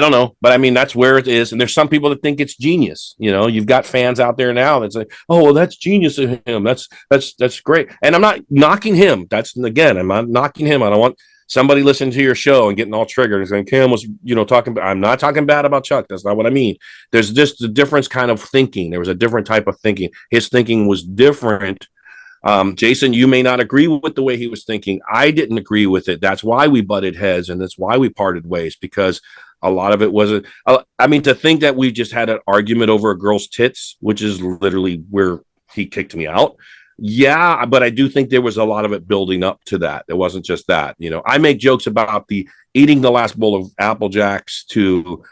don't know, but I mean, that's where it is. And there's some people that think it's genius. You've got fans out there now that's like, oh, well, that's genius of him. That's great. And I'm not knocking him. I'm not knocking him. I don't want somebody listening to your show and getting all triggered and saying Cam was, talking. I'm not talking bad about Chuck. That's not what I mean. There's just a different kind of thinking. There was a different type of thinking. His thinking was different. Jason, you may not agree with the way he was thinking. I didn't agree with it. That's why we butted heads, and that's why we parted ways, because a lot of it wasn't. I mean, to think that we just had an argument over a girl's tits, which is literally where he kicked me out. Yeah, but I do think there was a lot of it building up to that. It wasn't just that. I make jokes about the eating the last bowl of Apple Jacks to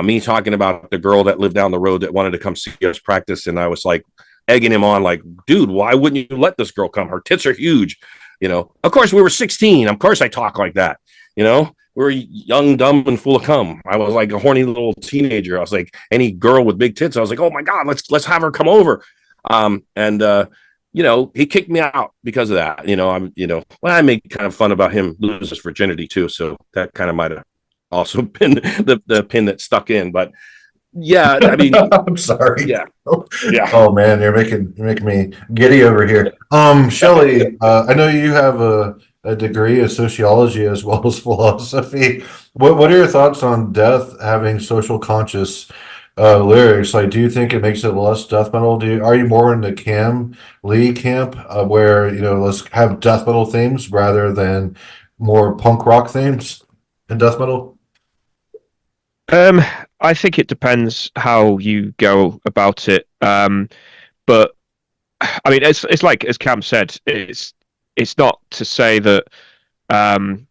me talking about the girl that lived down the road that wanted to come see us practice, and I was like egging him on, like, dude, why wouldn't you let this girl come? Her tits are huge. Of course we were 16. Of course I talk like that. We were young, dumb, and full of cum. I was like a horny little teenager. I was like, any girl with big tits, I was like, oh my God, let's have her come over. He kicked me out because of that. I made kind of fun about him losing his virginity too. So that kind of might have also been the pin that stuck in. But yeah, I mean, I'm sorry. yeah, yeah. Oh man, you're making me giddy over here. Shelley, I know you have a degree in sociology as well as philosophy. What are your thoughts on death having social conscious lyrics? Like, do you think it makes it less death metal? Are you more in the Kam Lee camp, where let's have death metal themes rather than more punk rock themes in death metal? I think it depends how you go about it. But I mean, it's like as Cam said, it's not to say that um,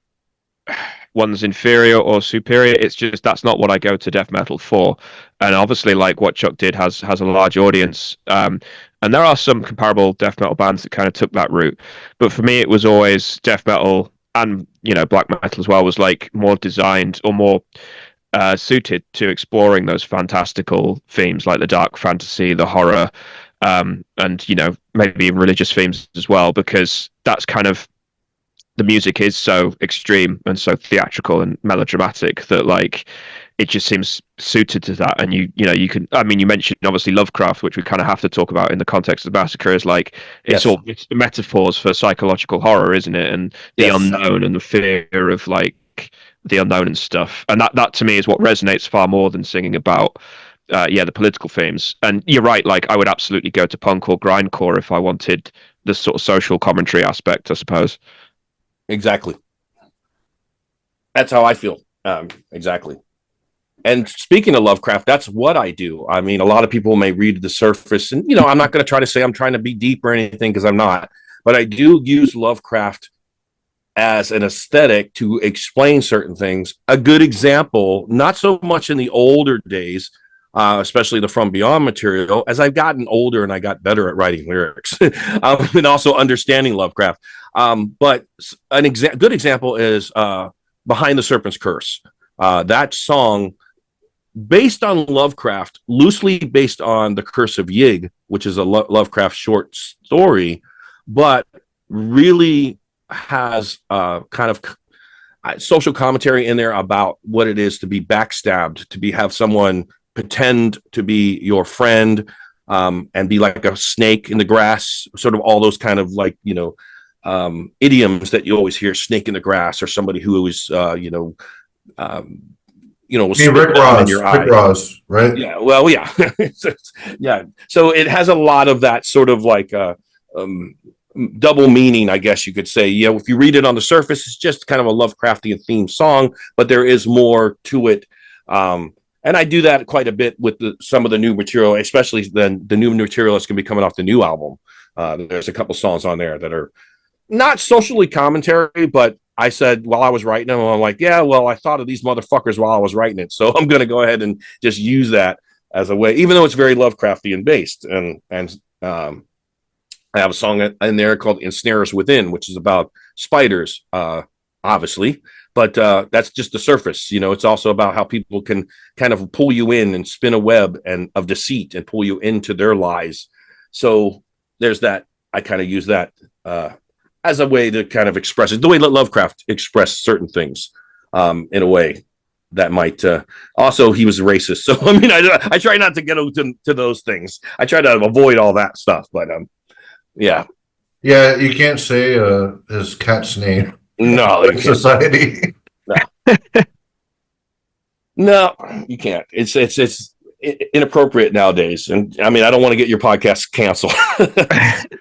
one's inferior or superior. It's just that's not what I go to death metal for. And obviously, like what Chuck did has a large audience. And there are some comparable death metal bands that kind of took that route. But for me, it was always death metal and black metal as well was like more designed or more suited to exploring those fantastical themes like the dark fantasy, the horror, and maybe even religious themes as well, because that's kind of the music is so extreme and so theatrical and melodramatic that like it just seems suited to that. And you can, I mean, you mentioned obviously Lovecraft, which we kind of have to talk about in the context of Massacre, is like it's metaphors for psychological horror, isn't it? And the unknown and the fear of like the unknown and stuff. And that to me is what resonates far more than singing about the political themes. And you're right, like I would absolutely go to punk or grindcore if I wanted the sort of social commentary aspect, I suppose. Exactly. That's how I feel. Exactly. And speaking of Lovecraft, that's what I do. I mean, a lot of people may read the surface, and I'm not going to try to say I'm trying to be deep or anything, because I'm not. But I do use Lovecraft as an aesthetic to explain certain things. A good example, not so much in the older days, especially the From Beyond material, as I've gotten older and I got better at writing lyrics and also understanding Lovecraft. But good example is Behind the Serpent's Curse. That song, based on Lovecraft, loosely based on The Curse of Yig, which is a Lovecraft short story, but really has kind of social commentary in there about what it is to be backstabbed, to have someone pretend to be your friend, and be like a snake in the grass, sort of all those kind of like, idioms that you always hear, snake in the grass, or somebody who is, was Rick Ross, in your eye. Rick Ross, right? Yeah. Well, yeah. Yeah. So it has a lot of that sort of like double meaning, I guess you could say. If you read it on the surface, it's just kind of a Lovecraftian themed song, but there is more to it. And I do that quite a bit with some of the new material, especially the new material that's going to be coming off the new album. There's a couple songs on there that are not socially commentary, but I said while I was writing them, I'm like, yeah, well, I thought of these motherfuckers while I was writing it, so I'm going to go ahead and just use that as a way, even though it's very Lovecraftian based. And I have a song in there called "Ensnares Within," which is about spiders, obviously, but that's just the surface. It's also about how people can kind of pull you in and spin a web of deceit and pull you into their lies. So there's that. I kind of use that as a way to kind of express it, the way that Lovecraft expressed certain things, in a way that might also, he was racist. So, I mean, I try not to get to those things. I try to avoid all that stuff, but yeah. Yeah, you can't say his cat's name. No, in society. No, you can't. It's inappropriate nowadays, and I mean, I don't want to get your podcast canceled.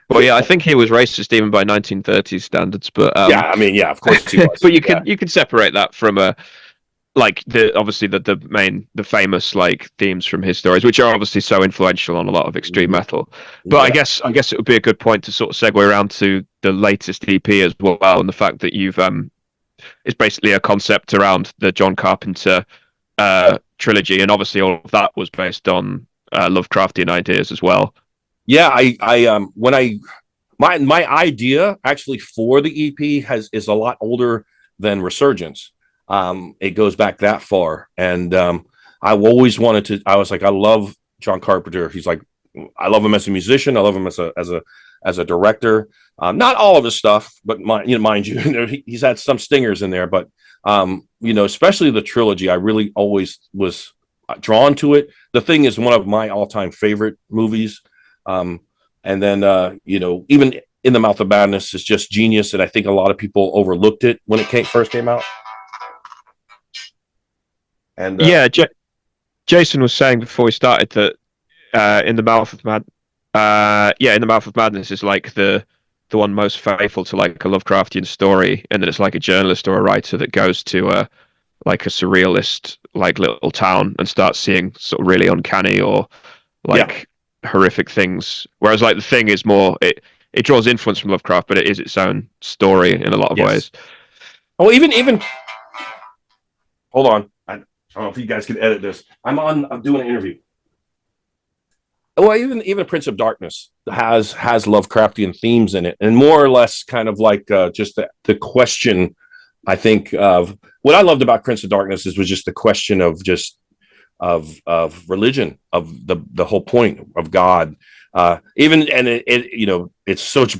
Well, yeah, I think he was racist even by 1930s standards, but yeah, I mean, yeah, of course he was. But you can separate that from like obviously the famous like themes from his stories, which are obviously so influential on a lot of extreme metal. But I guess it would be a good point to sort of segue around to the latest EP as well, and the fact that you've it's basically a concept around the John Carpenter trilogy, and obviously all of that was based on Lovecraftian ideas as well. Yeah, my idea actually for the EP is a lot older than Resurgence. It goes back that far, and I always wanted to. I was like, I love John Carpenter. He's like, I love him as a musician. I love him as a director. Not all of his stuff, but mind you, he's had some stingers in there. But especially the trilogy, I really always was drawn to it. The Thing is one of my all-time favorite movies. And then even In the Mouth of Madness is just genius, and I think a lot of people overlooked it when it first came out. And Jason was saying before we started that In the Mouth of Madness is like the one most faithful to like a Lovecraftian story, and that it's like a journalist or a writer that goes to like a surrealist like little town and starts seeing sort of really uncanny or like horrific things. Whereas like The Thing is more it draws influence from Lovecraft, but it is its own story in a lot of ways. Oh, even hold on. I don't know if you guys can edit this. I'm doing an interview. Well, even Prince of Darkness has Lovecraftian themes in it, and more or less kind of like just the question. I think of what I loved about Prince of Darkness was just the question of just of religion, of the whole point of God. It's such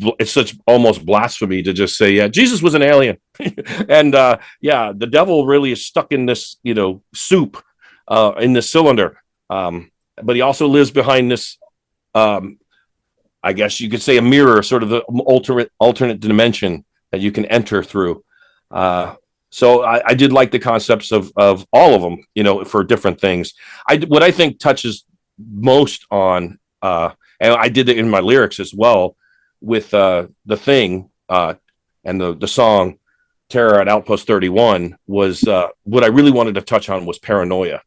almost blasphemy to just say, Jesus was an alien, and the devil really is stuck in this soup in this cylinder. But he also lives behind this, I guess you could say, a mirror, sort of the alternate dimension that you can enter through. So I did like the concepts of all of them, for different things. What I think touches most on, and I did it in my lyrics as well, with The Thing and the song Terror at Outpost 31 was what I really wanted to touch on was paranoia.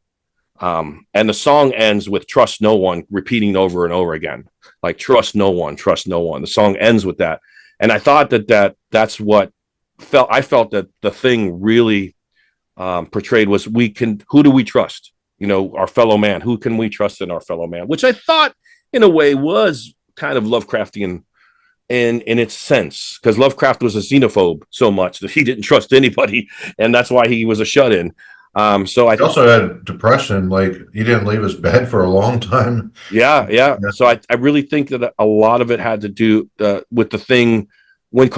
And the song ends with "Trust no one," repeating over and over again, like "Trust no one, trust no one." The song ends with that, and I thought that's what I felt that the thing really portrayed was who do we trust? Our fellow man. Who can we trust in our fellow man? Which I thought, in a way, was kind of Lovecraftian in its sense, because Lovecraft was a xenophobe so much that he didn't trust anybody, and that's why he was a shut-in. So I He also had depression. Like, he didn't leave his bed for a long time. yeah. So I really think that a lot of it had to do with the thing when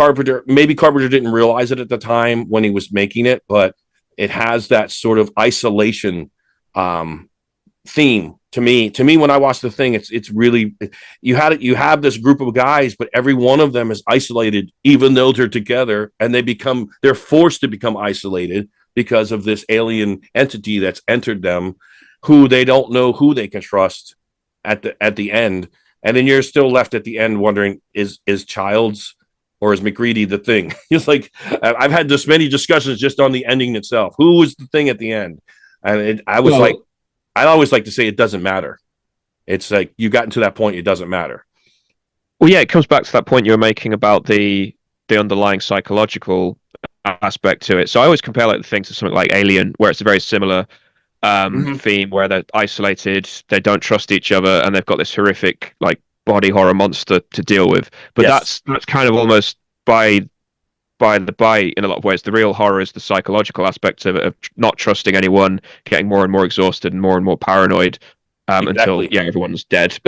maybe Carpenter didn't realize it at the time when he was making it, but it has that sort of isolation theme to me. When I watch the thing, it's really, you have this group of guys, but every one of them is isolated, even though they're together, and they're forced to become isolated because of this alien entity that's entered them, who they don't know who they can trust at the end. And then you're still left at the end wondering, is Childs or is McReady the thing? It's like, I've had this many discussions just on the ending itself. Who was the thing at the end? And I always like to say it doesn't matter. It's like, you gotten to that point, it doesn't matter. Well, yeah, it comes back to that point you were making about the underlying psychological aspect to it. So I always compare like the thing to something like Alien, where it's a very similar theme, where they're isolated, they don't trust each other, and they've got this horrific like body horror monster to deal with. But Yes. that's kind of almost by in a lot of ways. The real horror is the psychological aspect of not trusting anyone, getting more and more exhausted and more paranoid until everyone's dead.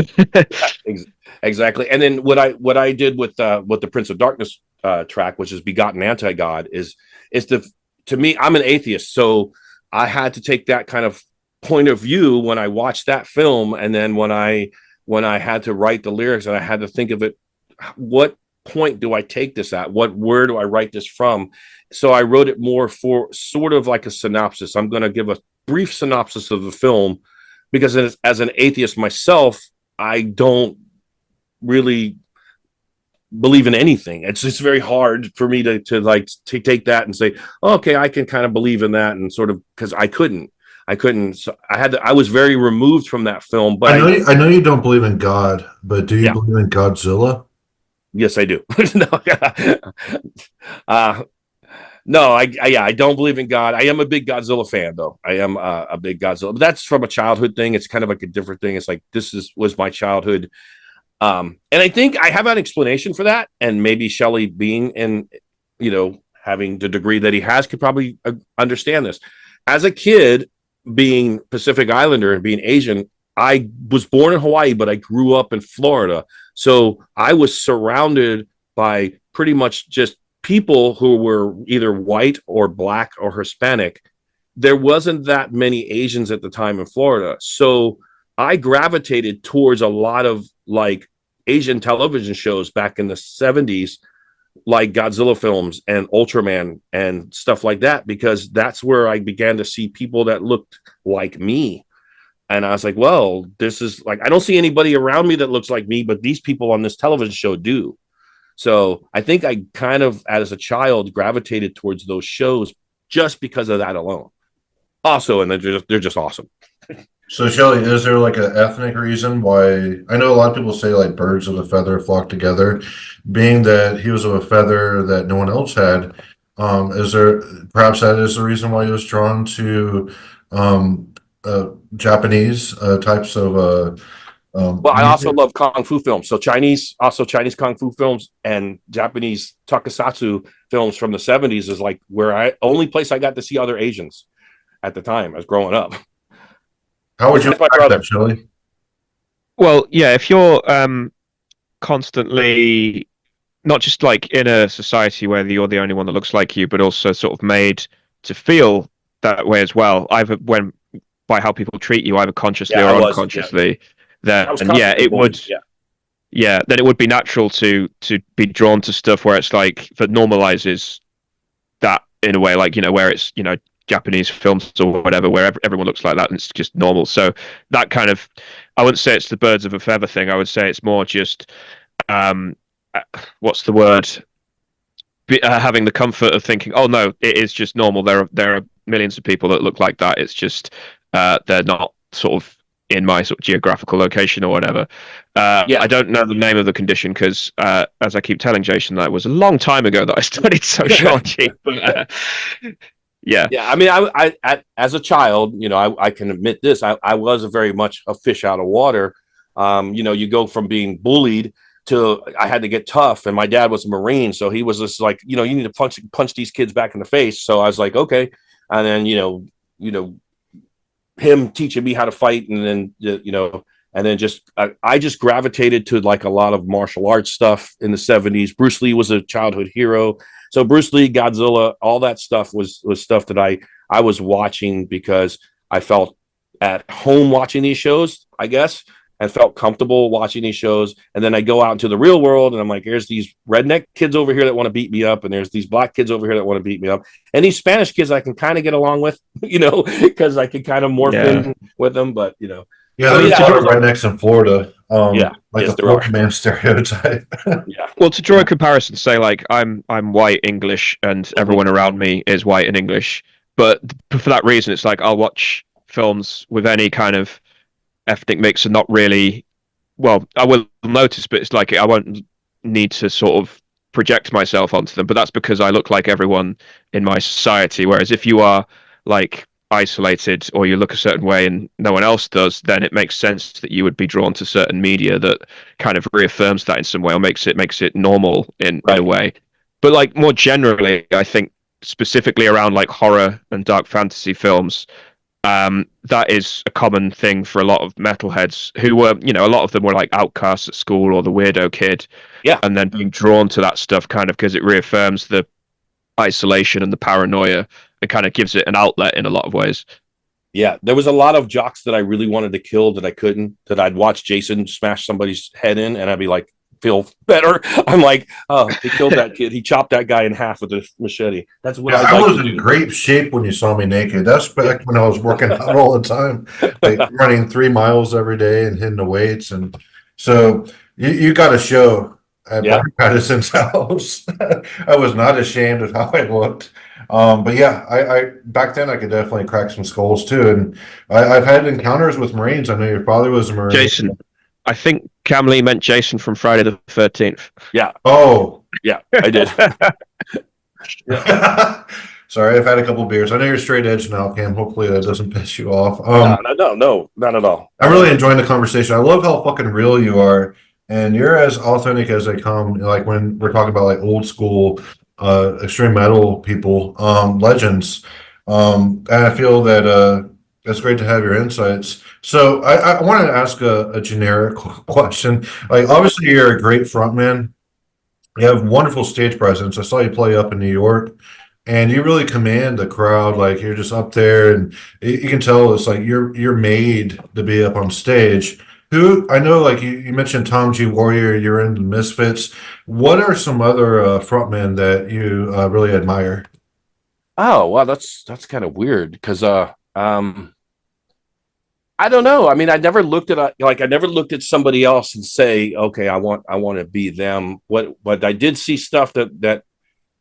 Exactly. And then what I did with the Prince of Darkness track, which is Begotten Anti-God, is to me, I'm an atheist, so I had to take that kind of point of view when I watched that film, and then when I had to write the lyrics, and I had to think of it, what point do I take this at? Where do I write this from? So I wrote it more for sort of like a synopsis. I'm going to give a brief synopsis of the film, because as an atheist myself, I don't really believe in anything. It's very hard for me to take that and say, oh, okay, I can kind of believe in that, and sort of, because I couldn't. So I was very removed from that film. But I know you don't believe in God, but do you believe in Godzilla? Yes, I do. No, I don't believe in God. I am a big Godzilla fan, though. I am a big Godzilla. But that's from a childhood thing. It's kind of like a different thing. It's like, was my childhood. And I think I have an explanation for that. And maybe Shelley, being in, having the degree that he has, could probably understand this. As a kid, being Pacific Islander and being Asian, I was born in Hawaii, but I grew up in Florida. So I was surrounded by pretty much just people who were either white or black or Hispanic. There wasn't that many Asians at the time in Florida. So I gravitated towards a lot of like Asian television shows back in the 70s, like Godzilla films and Ultraman and stuff like that, because that's where I began to see people that looked like me. And I was like, well, this is like, I don't see anybody around me that looks like me, but these people on this television show do. So I think I kind of, as a child, gravitated towards those shows just because of that alone. Also, and they're just awesome. So, Shelley, is there like an ethnic reason why? I know a lot of people say like birds of a feather flock together. Being that he was of a feather that no one else had, is there perhaps that is the reason why he was drawn to Japanese types of well, I also love Kung Fu films. So Chinese Kung Fu films and Japanese Tokusatsu films from the 70s is like only place I got to see other Asians at the time as growing up. How would you like that, Shelley? Well, yeah, if you're constantly not just like in a society where you're the only one that looks like you, but also sort of made to feel that way as well, either by how people treat you, either consciously or unconsciously, then it would then it would be natural to be drawn to stuff where it's like that normalizes that in a way, like, where it's, Japanese films or whatever, where everyone looks like that and it's just normal. So that kind of, I wouldn't say it's the birds of a feather thing. I would say it's more just, what's the word? Having the comfort of thinking, oh no, it is just normal. There are millions of people that look like that. It's just they're not sort of in my sort of geographical location or whatever. Yeah. I don't know the name of the condition because, as I keep telling Jason, that was a long time ago that I studied sociology. But yeah, Yeah, I mean, as a child, I can admit this. I was very much a fish out of water. You go from being bullied to I had to get tough, and my dad was a Marine, so he was just like, you need to punch these kids back in the face. So I was like, okay, and then him teaching me how to fight, and then and then I just gravitated to like a lot of martial arts stuff in the 70s. Bruce Lee was a childhood hero. So Bruce Lee, Godzilla, all that stuff was stuff that I was watching because I felt at home watching these shows, I guess, and felt comfortable watching these shows. And then I go out into the real world and I'm like, there's these redneck kids over here that want to beat me up, and there's these black kids over here that want to beat me up, and these Spanish kids I can kind of get along with, because I can kind of morph in with them, but Yeah, there's a lot of rednecks in Florida. Like yes, the Florida man stereotype. Yeah. Well, to draw a comparison, say like I'm white English and everyone around me is white and English, but for that reason, it's like I'll watch films with any kind of ethnic mix and not really. Well, I will notice, but it's like I won't need to sort of project myself onto them. But that's because I look like everyone in my society. Whereas if you are like isolated or you look a certain way and no one else does, then it makes sense that you would be drawn to certain media that kind of reaffirms that in some way or makes it normal in a way. But like more generally, I think specifically around like horror and dark fantasy films, that is a common thing for a lot of metalheads who were, a lot of them were like outcasts at school or the weirdo kid, and then being drawn to that stuff kind of because it reaffirms the isolation and the paranoia. It kind of gives it an outlet in a lot of ways. Yeah, there was a lot of jocks that I really wanted to kill that I couldn't, that I'd watch Jason smash somebody's head in and I'd be like, feel better. I'm like, oh, he killed that kid. He chopped that guy in half with a machete. That's what I was in great shape when you saw me naked. That's back when I was working out all the time, like running 3 miles every day and hitting the weights. And so you got a show at Mark Patterson's house. I was not ashamed of how I looked. But yeah, I back then I could definitely crack some skulls too. And I've had encounters with Marines. I know your father was a Marine. Jason, I think Kam Lee meant Jason from Friday the 13th. Yeah. Oh. Yeah, I did. Sorry, I've had a couple beers. I know you're straight edge now, Cam. Hopefully that doesn't piss you off. No, not at all. I'm really enjoying the conversation. I love how fucking real you are. And you're as authentic as they come, like when we're talking about like old school extreme metal people, legends. And I feel that it's great to have your insights. So I wanted to ask a generic question. Like, obviously, you're a great frontman. You have wonderful stage presence. I saw you play up in New York, and you really command the crowd. Like, you're just up there, and you can tell it's like you're made to be up on stage. Who I know, like you mentioned Tom G. Warrior, you're in the Misfits. What are some other frontmen that you really admire? Oh, wow, that's kind of weird because I don't know. I mean, I never looked at somebody else and say, okay, I want to be them. But I did see stuff that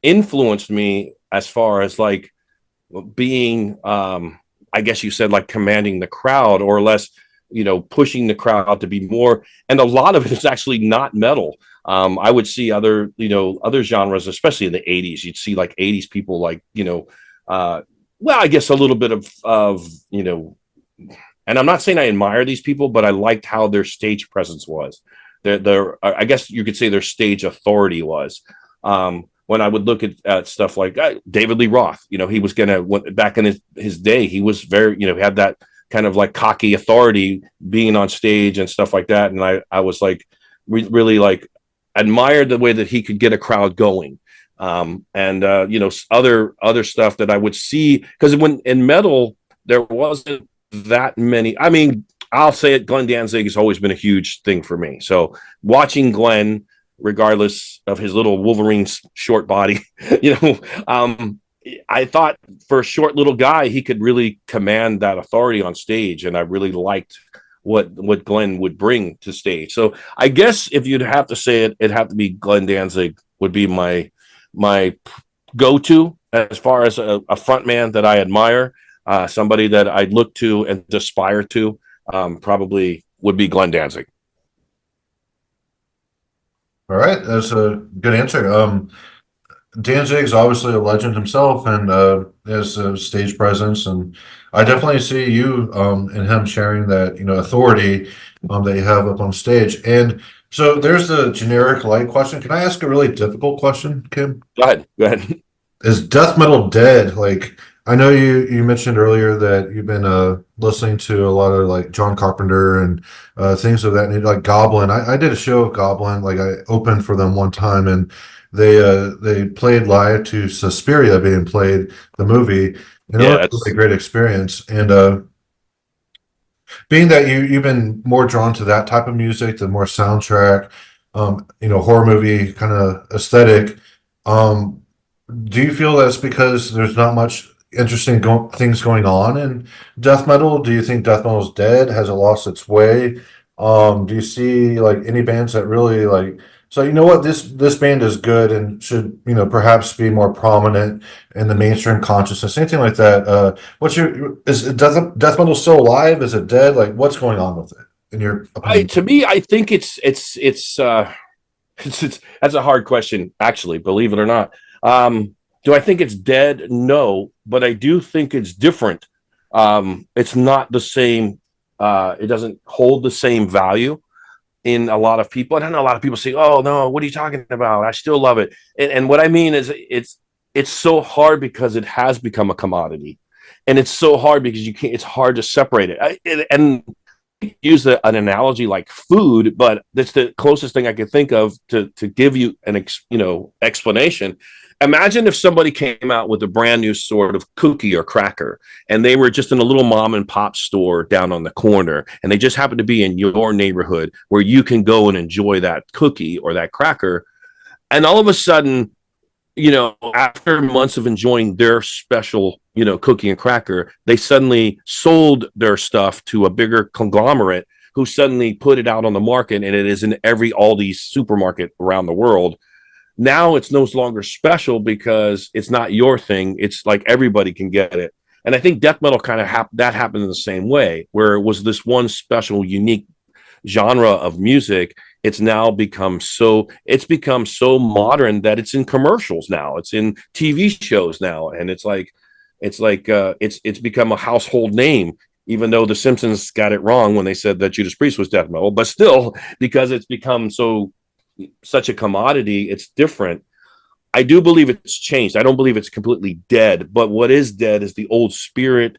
influenced me as far as like being, I guess you said like commanding the crowd or less, pushing the crowd to be more. And a lot of it is actually not metal. I would see other genres, especially in the 80s. You'd see like 80s people like, well, I guess a little bit of and I'm not saying I admire these people, but I liked how their stage presence was. I guess you could say their stage authority was. When I would look at stuff like David Lee Roth, he was back in his day, he was very, had that kind of like cocky authority being on stage and stuff like that. And I was like, really like admired the way that he could get a crowd going. And other stuff that I would see, because when in metal, there wasn't that many. I mean, I'll say it, Glenn Danzig has always been a huge thing for me. So watching Glenn, regardless of his little Wolverine short body, I thought for a short little guy, he could really command that authority on stage. And I really liked what Glenn would bring to stage. So I guess if you'd have to say it, it'd have to be Glenn Danzig would be my go-to as far as a front man that I admire. somebody that I'd look to and aspire to, probably would be Glenn Danzig. All right, that's a good answer. Danzig's obviously a legend himself and has a stage presence, and I definitely see you and him sharing that authority that you have up on stage. And so there's the generic light question. Can I ask a really difficult question, Kim? Go ahead. Go ahead. Is death metal dead? Like I know you mentioned earlier that you've been listening to a lot of like John Carpenter and things of that nature, like Goblin. I did a show of Goblin, like I opened for them one time, and they played live to Suspiria being played, the movie, and it Yeah, was a really great experience. And being that you've been more drawn to that type of music, the more soundtrack, horror movie kind of aesthetic, um, do you feel that's because there's not much interesting things going on in death metal? Do you think death metal is dead? Has it lost its way? Do you see like any bands that really like? So you know what, this band is good and should perhaps be more prominent in the mainstream consciousness, anything like that. What's your is death metal still alive? Is it dead? Like what's going on with it in your opinion? To me, I think it's that's a hard question, actually, believe it or not. Do I think it's dead? No, but I do think it's different. It's not the same. It doesn't hold the same value in a lot of people. And I know a lot of people say, "Oh no, what are you talking about? I still love it." And what I mean is, it's so hard because it has become a commodity, and it's so hard because you can't. It's hard to separate it. And use an analogy like food, but that's the closest thing I could think of to give you an explanation. Imagine if somebody came out with a brand new sort of cookie or cracker, and they were just in a little mom and pop store down on the corner, and they just happened to be in your neighborhood where you can go and enjoy that cookie or that cracker. And all of a sudden, after months of enjoying their special, cookie and cracker, they suddenly sold their stuff to a bigger conglomerate who suddenly put it out on the market, and it is in every Aldi's supermarket around the world. Now it's no longer special because it's not your thing. It's like everybody can get it. And I think death metal kind of happened in the same way, where it was this one special, unique genre of music. It's now become so modern that it's in commercials now. It's in TV shows now, and it's become a household name. Even though the Simpsons got it wrong when they said that Judas Priest was death metal, but still, because it's become such a commodity, it's different. I do believe it's changed. I don't believe it's completely dead, but what is dead is the old spirit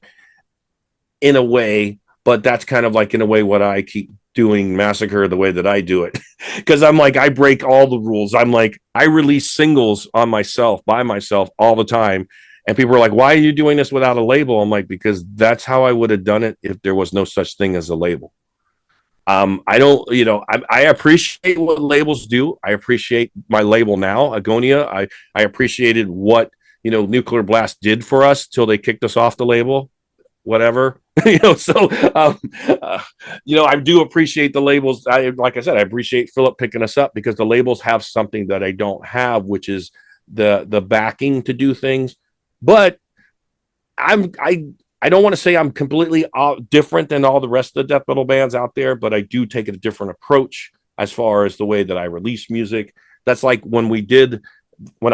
in a way, but that's kind of like in a way what I keep doing Massacre the way that I do it. Because I'm like, I break all the rules. I'm like, I release singles by myself all the time. And people are like, why are you doing this without a label? I'm like, because that's how I would have done it if there was no such thing as a label. I don't, I appreciate what labels do. I appreciate my label now, Agonia. I appreciated what, Nuclear Blast did for us till they kicked us off the label, whatever, I do appreciate the labels. Like I said, I appreciate Philip picking us up because the labels have something that I don't have, which is the backing to do things. But I don't want to say I'm completely different than all the rest of the death metal bands out there, but I do take a different approach as far as the way that I release music. That's like when I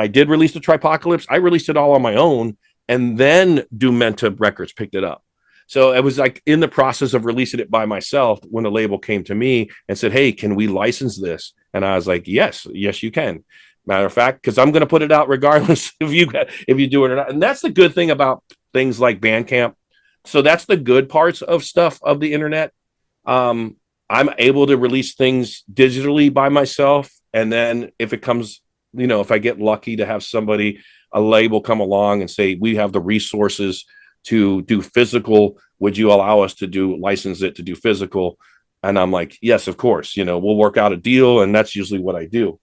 did release the Tripocalypse, I released it all on my own, and then Dumenta Records picked it up. So it was like in the process of releasing it by myself when the label came to me and said, "Hey, can we license this?" And I was like, yes, you can. Matter of fact, because I'm going to put it out regardless if you do it or not. And that's the good thing about things like Bandcamp. So that's the good parts of stuff of the internet. I'm able to release things digitally by myself. And then if it comes, if I get lucky to have a label come along and say, we have the resources to do physical, would you allow us to license it to do physical? And I'm like, yes, of course, we'll work out a deal. And that's usually what I do.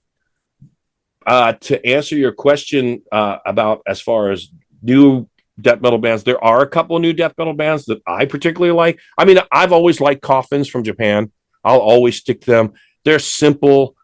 To answer your question about as far as new death metal bands, there are a couple of new death metal bands that I particularly like. I mean, I've always liked Coffins from Japan. I'll always stick to them. They're simple,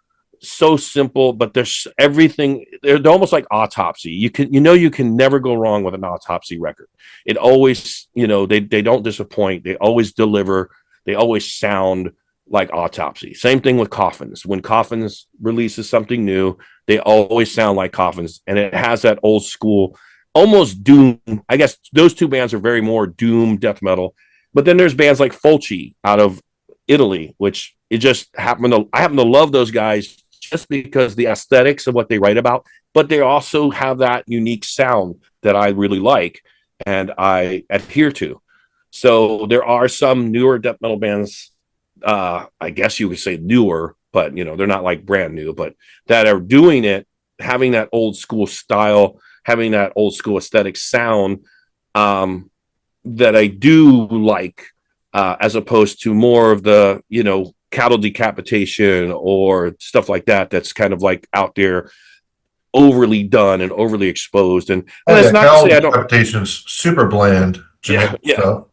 so simple, but there's everything. They're almost like Autopsy. You can never go wrong with an Autopsy record. It always, they don't disappoint. They always deliver. They always sound like Autopsy. Same thing with Coffins. When Coffins releases something new, they always sound like Coffins, and it has that old school, almost doom. I guess those two bands are very more doom death metal. But then there's bands like Fulci out of Italy, which I happen to love those guys just because the aesthetics of what they write about, but they also have that unique sound that I really like and I adhere to. So there are some newer death metal bands, I guess you would say newer, but they're not like brand new, but that are doing it, having that old school style, having that old school aesthetic sound, that I do like, as opposed to more of the, cattle decapitation or stuff like that. That's kind of like out there, overly done and overly exposed. And that's not to say I don't. Adaptation's super bland, generic stuff.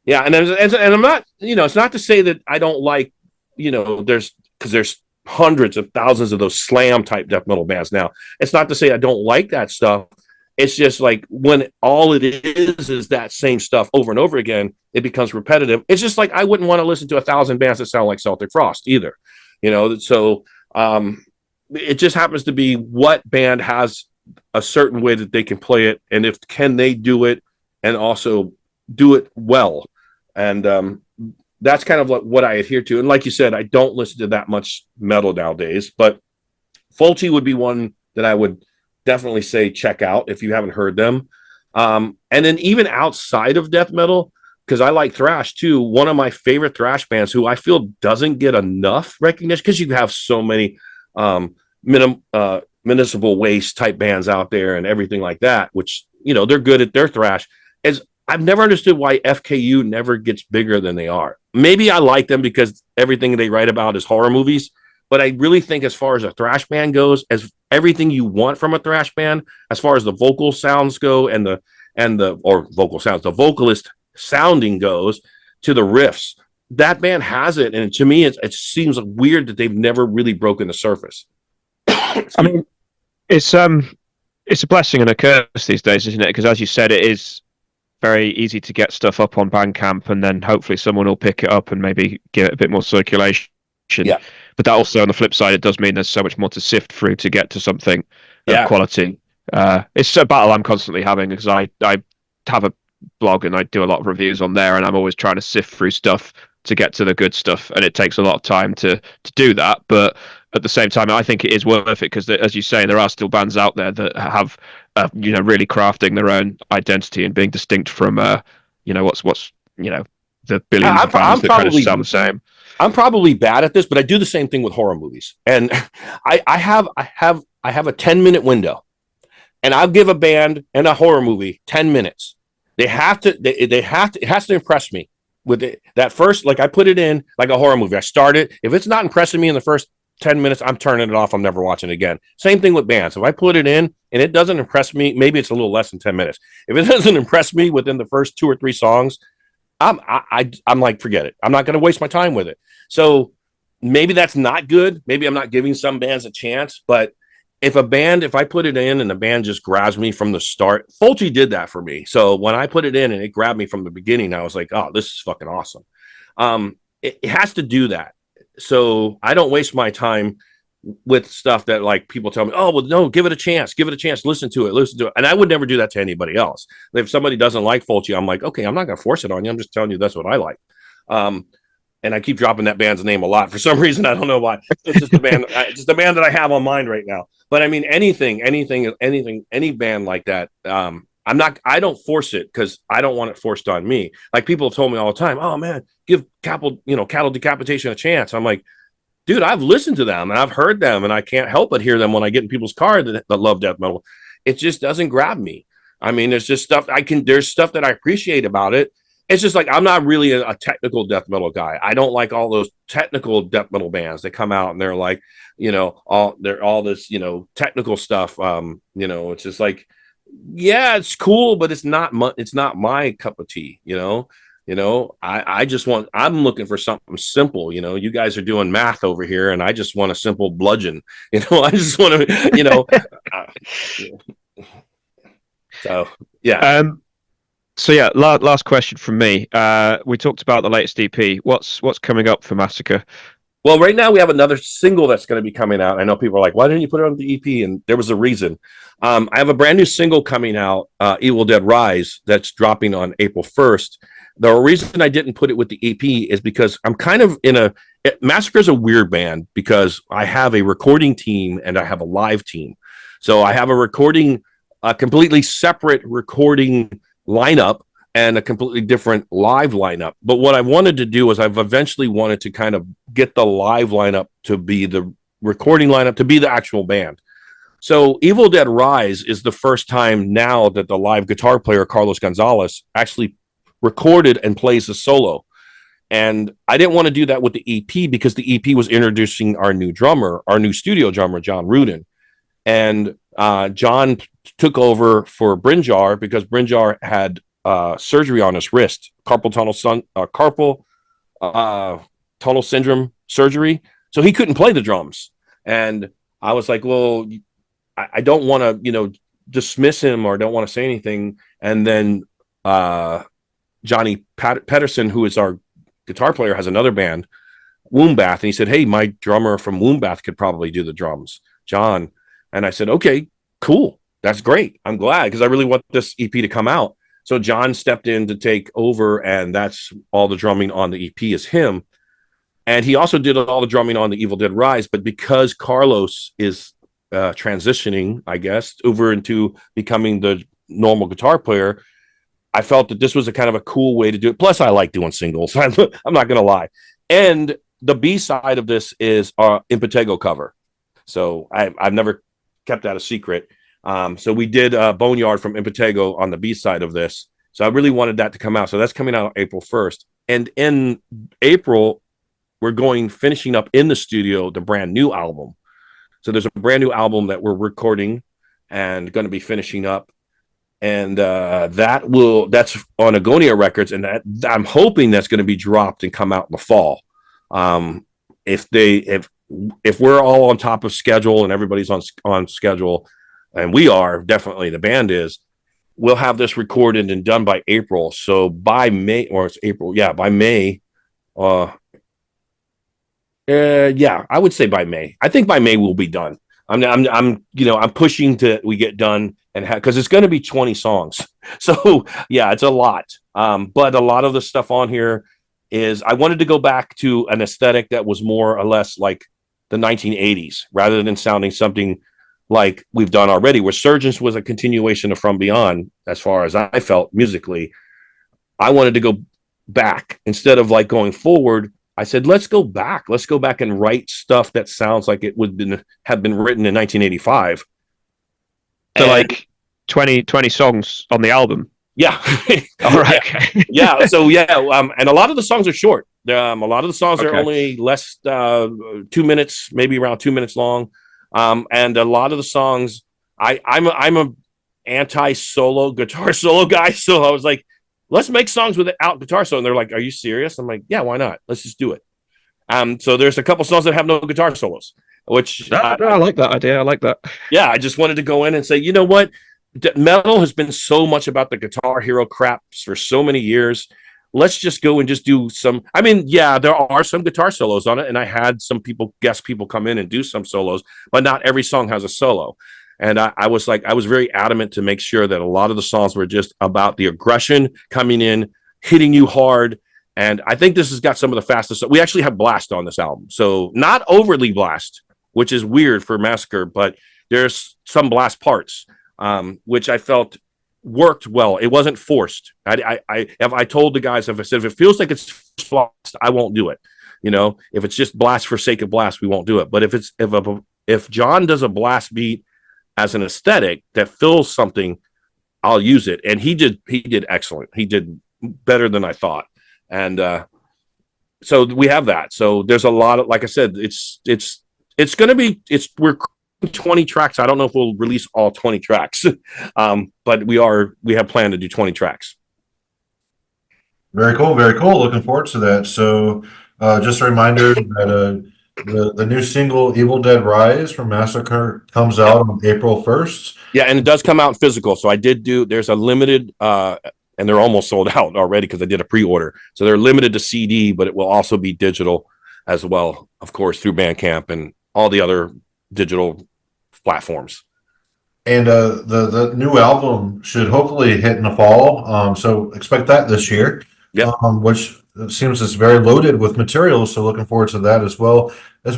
Yeah, and I'm not, it's not to say that I don't like, there's hundreds of thousands of those slam type death metal bands now. It's not to say I don't like that stuff. It's just like when all it is that same stuff over and over again, it becomes repetitive. It's just like I wouldn't want to listen to 1,000 bands that sound like Celtic Frost either, So it just happens to be what band has a certain way that they can play it, and can they do it and also do it well, and that's kind of what I adhere to. And like you said, I don't listen to that much metal nowadays, but Fulci would be one that I would definitely say check out if you haven't heard them. And then even outside of death metal, because I like thrash too, one of my favorite thrash bands who I feel doesn't get enough recognition, because you have so many municipal waste type bands out there and everything like that, which they're good at their thrash, is I've never understood why FKU never gets bigger than they are. Maybe I like them because everything they write about is horror movies, but I really think as far as a thrash band goes, as everything you want from a thrash band, as far as the vocal sounds go the vocalist sounding goes, to the riffs, that band has it. And to me, it seems weird that they've never really broken the surface. I mean, it's a blessing and a curse these days, isn't it? Because as you said, it is very easy to get stuff up on Bandcamp, and then hopefully someone will pick it up and maybe give it a bit more circulation. Yeah. But that also, on the flip side, it does mean there's so much more to sift through to get to something of quality. It's a battle I'm constantly having, because I have a blog and I do a lot of reviews on there, and I'm always trying to sift through stuff to get to the good stuff, and it takes a lot of time to do that. But at the same time, I think it is worth it, because as you say, there are still bands out there that have really crafting their own identity and being distinct from what's the billions of bands that kind of sound the same. I'm probably bad at this, but I do the same thing with horror movies. And I have a 10-minute window, and I'll give a band and a horror movie 10 minutes. It has to impress me with it. That first, like I put it in like a horror movie. I start it. If it's not impressing me in the first 10 minutes, I'm turning it off. I'm never watching it again. Same thing with bands. If I put it in and it doesn't impress me, maybe it's a little less than 10 minutes. If it doesn't impress me within the first 2 or 3 songs, I'm like, forget it. I'm not going to waste my time with it. So maybe that's not good. Maybe I'm not giving some bands a chance, but if I put it in and the band just grabs me from the start, Fulci did that for me. So when I put it in and it grabbed me from the beginning, I was like, oh, this is fucking awesome. It has to do that. So I don't waste my time with stuff that like people tell me, oh, well, no, give it a chance, listen to it. And I would never do that to anybody else. If somebody doesn't like Fulci, I'm like, okay, I'm not going to force it on you. I'm just telling you that's what I like. And I keep dropping that band's name a lot for some reason. I don't know why. It's just the band that I have on mind right now. But I mean, any band like that, I don't force it, because I don't want it forced on me. Like people have told me all the time, oh man, give cattle decapitation a chance. I'm like, dude, I've listened to them and I've heard them, and I can't help but hear them when I get in people's car that love death metal. It just doesn't grab me. I mean, there's just stuff there's stuff that I appreciate about it. It's just like, I'm not really a technical death metal guy. I don't like all those technical death metal bands that come out and they're like, all this, technical stuff. It's just like, yeah, it's cool, but it's not my cup of tea. I'm looking for something simple. You guys are doing math over here, and I just want a simple bludgeon. I just want to, so yeah. So yeah, last question from me. We talked about the latest EP. What's coming up for Massacre? Well, right now we have another single that's going to be coming out. I know people are like, why didn't you put it on the EP? And there was a reason. I have a brand new single coming out, Evil Dead Rise, that's dropping on April 1st. The reason I didn't put it with the EP is because I'm kind of Massacre is a weird band because I have a recording team and I have a live team. So I have a completely separate recording lineup and a completely different live lineup. But what I wanted to do is I've eventually wanted to kind of get the live lineup to be the recording lineup, to be the actual band. So Evil Dead Rise is the first time now that the live guitar player, Carlos Gonzalez, actually recorded and plays a solo. And I didn't want to do that with the EP because the EP was introducing our new studio drummer, John Rudin. And John took over for Brynjar because Brynjar had surgery on his wrist, carpal tunnel syndrome surgery. So he couldn't play the drums. And I was like, well, I don't want to, dismiss him or don't want to say anything. And then Johnny Pedersen, who is our guitar player, has another band, Wombbath. And he said, hey, my drummer from Wombbath could probably do the drums, John. And I said, okay, cool. That's great. I'm glad because I really want this EP to come out. So John stepped in to take over, and that's all the drumming on the EP is him. And he also did all the drumming on the Evil Dead Rise. But because Carlos is transitioning, I guess, over into becoming the normal guitar player, I felt that this was a kind of a cool way to do it. Plus, I like doing singles. I'm not going to lie. And the B side of this is our Impetigo cover. So I've never kept that a secret. So we did Boneyard from Impetigo on the B side of this. So I really wanted that to come out. So that's coming out April 1st. And in April, we're finishing up in the studio the brand new album. So there's a brand new album that we're recording and going to be finishing up. And that's on Agonia Records. And I'm hoping that's going to be dropped and come out in the fall. If we're all on top of schedule and everybody's on schedule, and we are definitely, the band is, we'll have this recorded and done by April. So by May, or it's April, by May, I would say by May. I think by May we'll be done. I'm pushing we get done and because it's going to be 20 songs. So yeah, it's a lot. But a lot of the stuff on here is I wanted to go back to an aesthetic that was more or less like the 1980s rather than sounding something like we've done already. Resurgence was a continuation of From Beyond, as far as I felt musically. I wanted to go back instead of like going forward. I said, let's go back. Let's go back and write stuff that sounds like it would have been written in 1985. So like 20 songs on the album. Yeah. All right. Yeah. So and a lot of the songs are short. A lot of the songs are only less 2 minutes, maybe around 2 minutes long. And a lot of the songs, I'm a anti-solo guitar solo guy. So I was like, let's make songs without guitar solo. And they're like, are you serious? I'm like, yeah, why not? Let's just do it. So there's a couple songs that have no guitar solos, which I like that idea. I like that. Yeah, I just wanted to go in and say, you know what? Metal has been so much about the Guitar Hero crap for so many years. Let's just go and just do some. I mean, yeah, there are some guitar solos on it, and I had some guest people come in and do some solos, but not every song has a solo. And I was very adamant to make sure that a lot of the songs were just about the aggression coming in, hitting you hard. And I think this has got some of the fastest. We actually have blast on this album. So not overly blast, which is weird for Massacre, but there's some blast parts, which I felt worked well. It wasn't forced. I told the guys, if it feels like it's blast, I won't do it. If it's just blast for sake of blast, we won't do it. But if John does a blast beat as an aesthetic that fills something, I'll use it. And he did excellent. He did better than I thought. And so we have that. So there's a lot of, like I said, we're 20 tracks. I don't know if we'll release all 20 tracks, but we have planned to do 20 tracks. Very cool, very cool. Looking forward to that. So, just a reminder that the new single "Evil Dead Rise" from Massacre comes Yeah. out on April 1st. Yeah, and it does come out physical. So I did do. There's a limited, and they're almost sold out already because I did a pre-order. So they're limited to CD, but it will also be digital as well, of course, through Bandcamp and all the other digital platforms. And the new album should hopefully hit in the fall. So expect that this year. Yep. Which seems it's very loaded with material. So looking forward to that as well as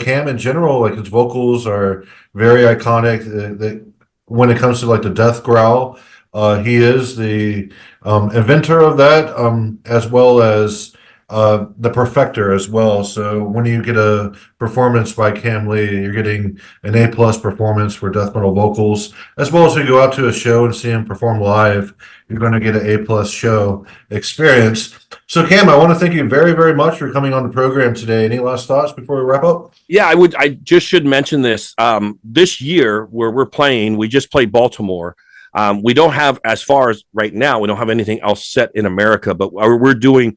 Cam in general. Like his vocals are very iconic. When it comes to like the death growl, he is the inventor of that, as well as the perfecter as well. So when you get a performance by Kam Lee, you're getting an A+ performance for death metal vocals, as well as if you go out to a show and see him perform live, you're going to get an A+ show experience. So Cam, I want to thank you very, very much for coming on the program today. Any last thoughts before we wrap up? Yeah, I just should mention this. This year where we're playing, we just played Baltimore. We don't have, as far as right now, we don't have anything else set in America, but we're doing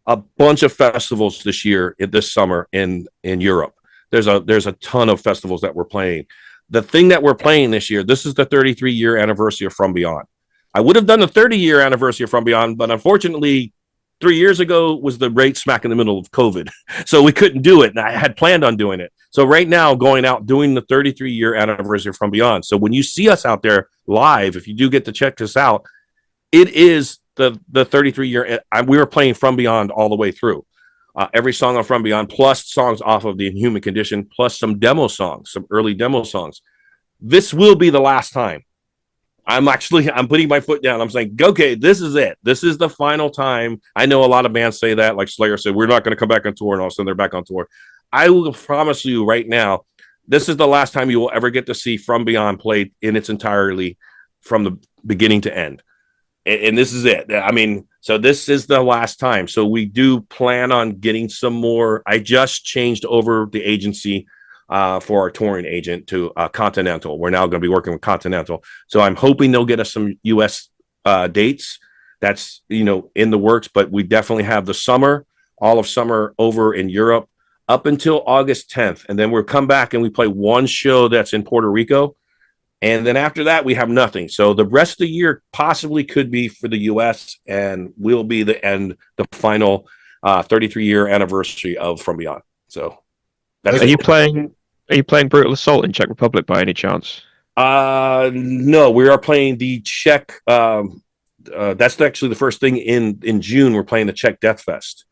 a bunch of festivals this year, this summer in Europe. There's a ton of festivals that we're playing. The thing that we're playing this year, this is the 33-year anniversary of From Beyond. I would have done the 30-year anniversary of From Beyond, but unfortunately, 3 years ago was the right smack in the middle of COVID, so we couldn't do it. And I had planned on doing it. So right now, going out doing the 33-year anniversary of From Beyond. So when you see us out there live, if you do get to check us out, it is the 33-year. We were playing From Beyond all the way through. Every song on From Beyond, plus songs off of the Inhuman Condition, plus some demo songs, some early demo songs. This will be the last time. I'm putting my foot down. I'm saying, okay, this is it. This is the final time. I know a lot of bands say that, like Slayer said, we're not going to come back on tour, and all of a sudden they're back on tour. I will promise you right now, this is the last time you will ever get to see From Beyond played in its entirety from the beginning to end. And this is it. I mean, so this is the last time. So we do plan on getting some more. I just changed over the agency for our touring agent to Continental. We're now going to be working with Continental. So I'm hoping they'll get us some U.S. Dates. That's, in the works, but we definitely have the summer, all of summer over in Europe up until August 10th. And then we'll come back and we play one show that's in Puerto Rico. And then after that, we have nothing. So the rest of the year possibly could be for the U.S. and will be the final 33-year anniversary of From Beyond. So Are you playing Brutal Assault in Czech Republic by any chance? No, we are playing the Czech. That's actually the first thing in June. We're playing the Czech Death Fest.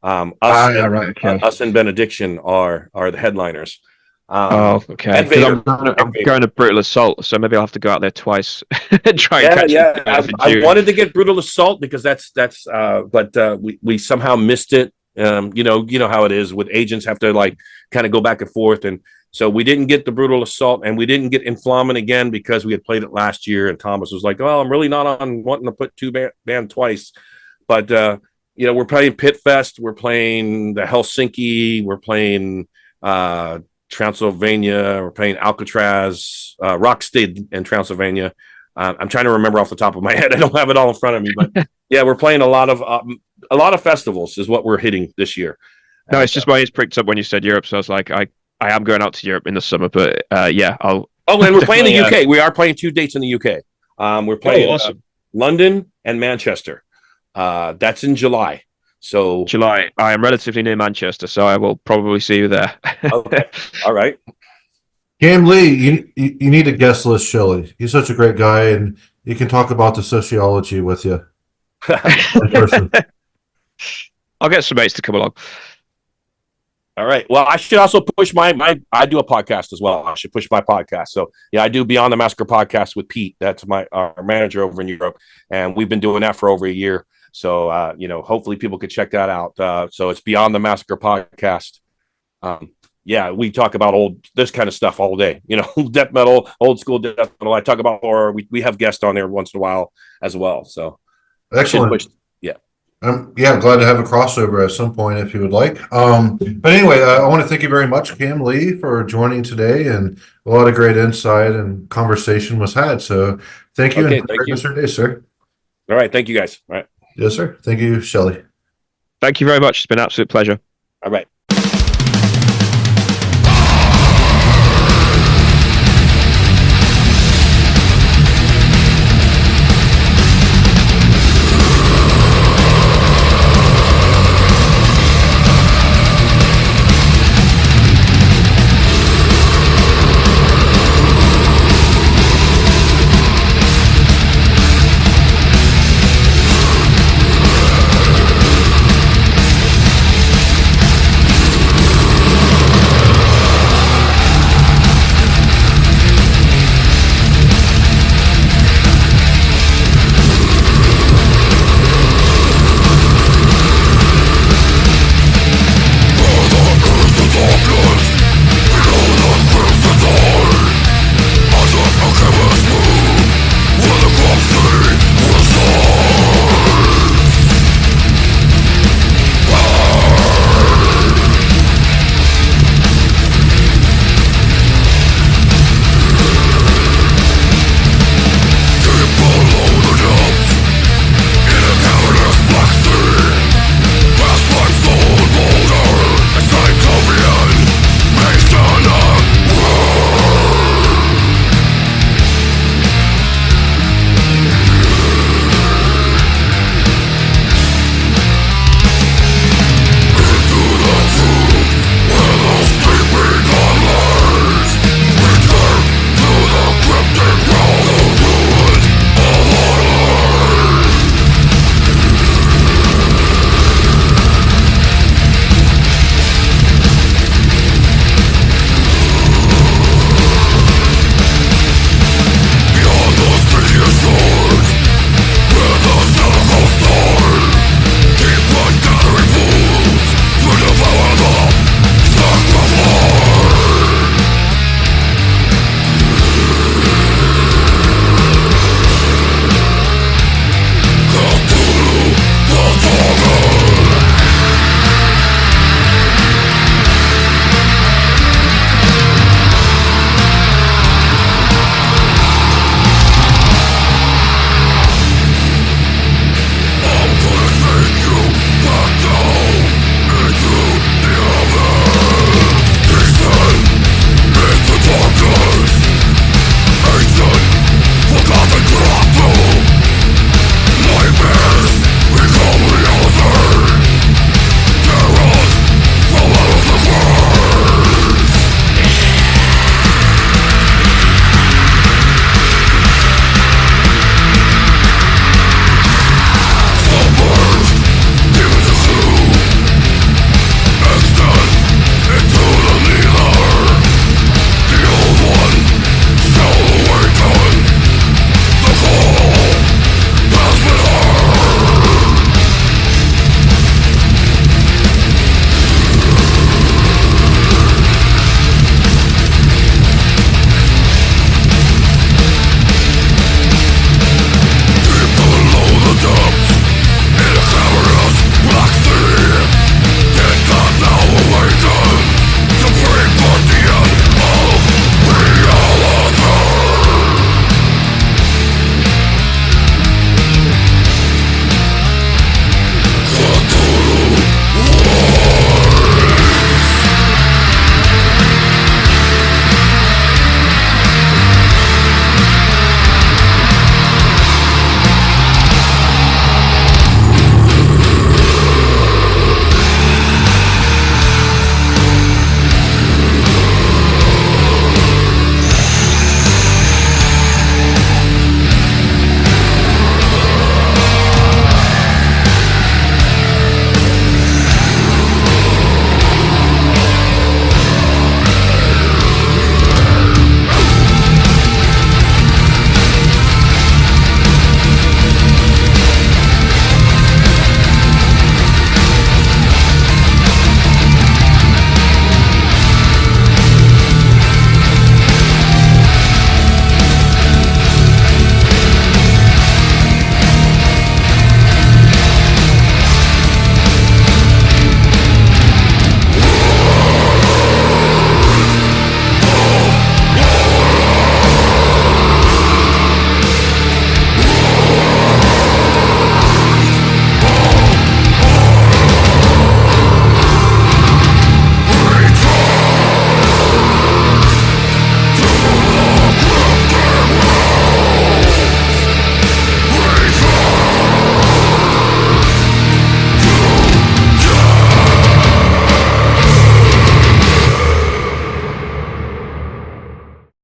Us and Benediction are the headliners. Okay. I'm going to Brutal Assault, so maybe I'll have to go out there twice and try and catch it. I wanted to get Brutal Assault because but we somehow missed it. You know how it is with agents have to like kind of go back and forth, and so we didn't get the Brutal Assault, and we didn't get Inflamen again because we had played it last year, and Thomas was like, "Oh, I'm really not on wanting to put two band twice," but we're playing Pit Fest, we're playing the Helsinki, we're playing Transylvania, we're playing Alcatraz, Rockstead in Transylvania. I'm trying to remember off the top of my head. I don't have it all in front of me, but yeah, we're playing a lot of festivals is what we're hitting this year. No, it's just my ears pricked up when you said Europe, so I was like, I am going out to Europe in the summer, but yeah, I'll. Oh, and we're playing the UK. We are playing 2 dates in the UK. We're playing awesome. London and Manchester. That's in July. So July. I am relatively near Manchester, so I will probably see you there. Okay. All right. Kam Lee, you need a guest list, Shelley. He's such a great guy, and he can talk about the sociology with you in person. I'll get some mates to come along. All right. Well, I should also push my I do a podcast as well. I should push my podcast. So yeah, I do Beyond the Massacre podcast with Pete. That's our manager over in Europe, and we've been doing that for over a year. So hopefully people could check that out. So it's Beyond the Massacre podcast. Yeah, we talk about this kind of stuff all day. Death metal, old school death metal. I talk about horror. We have guests on there once in a while as well. So excellent. Yeah. Yeah, glad to have a crossover at some point if you would like. But anyway, I want to thank you very much, Kam Lee, for joining today, and a lot of great insight and conversation was had. So thank you, Okay, and have a great rest of your day, sir. All right. Thank you, guys. All right. Yes, sir. Thank you, Shelley. Thank you very much. It's been an absolute pleasure. All right.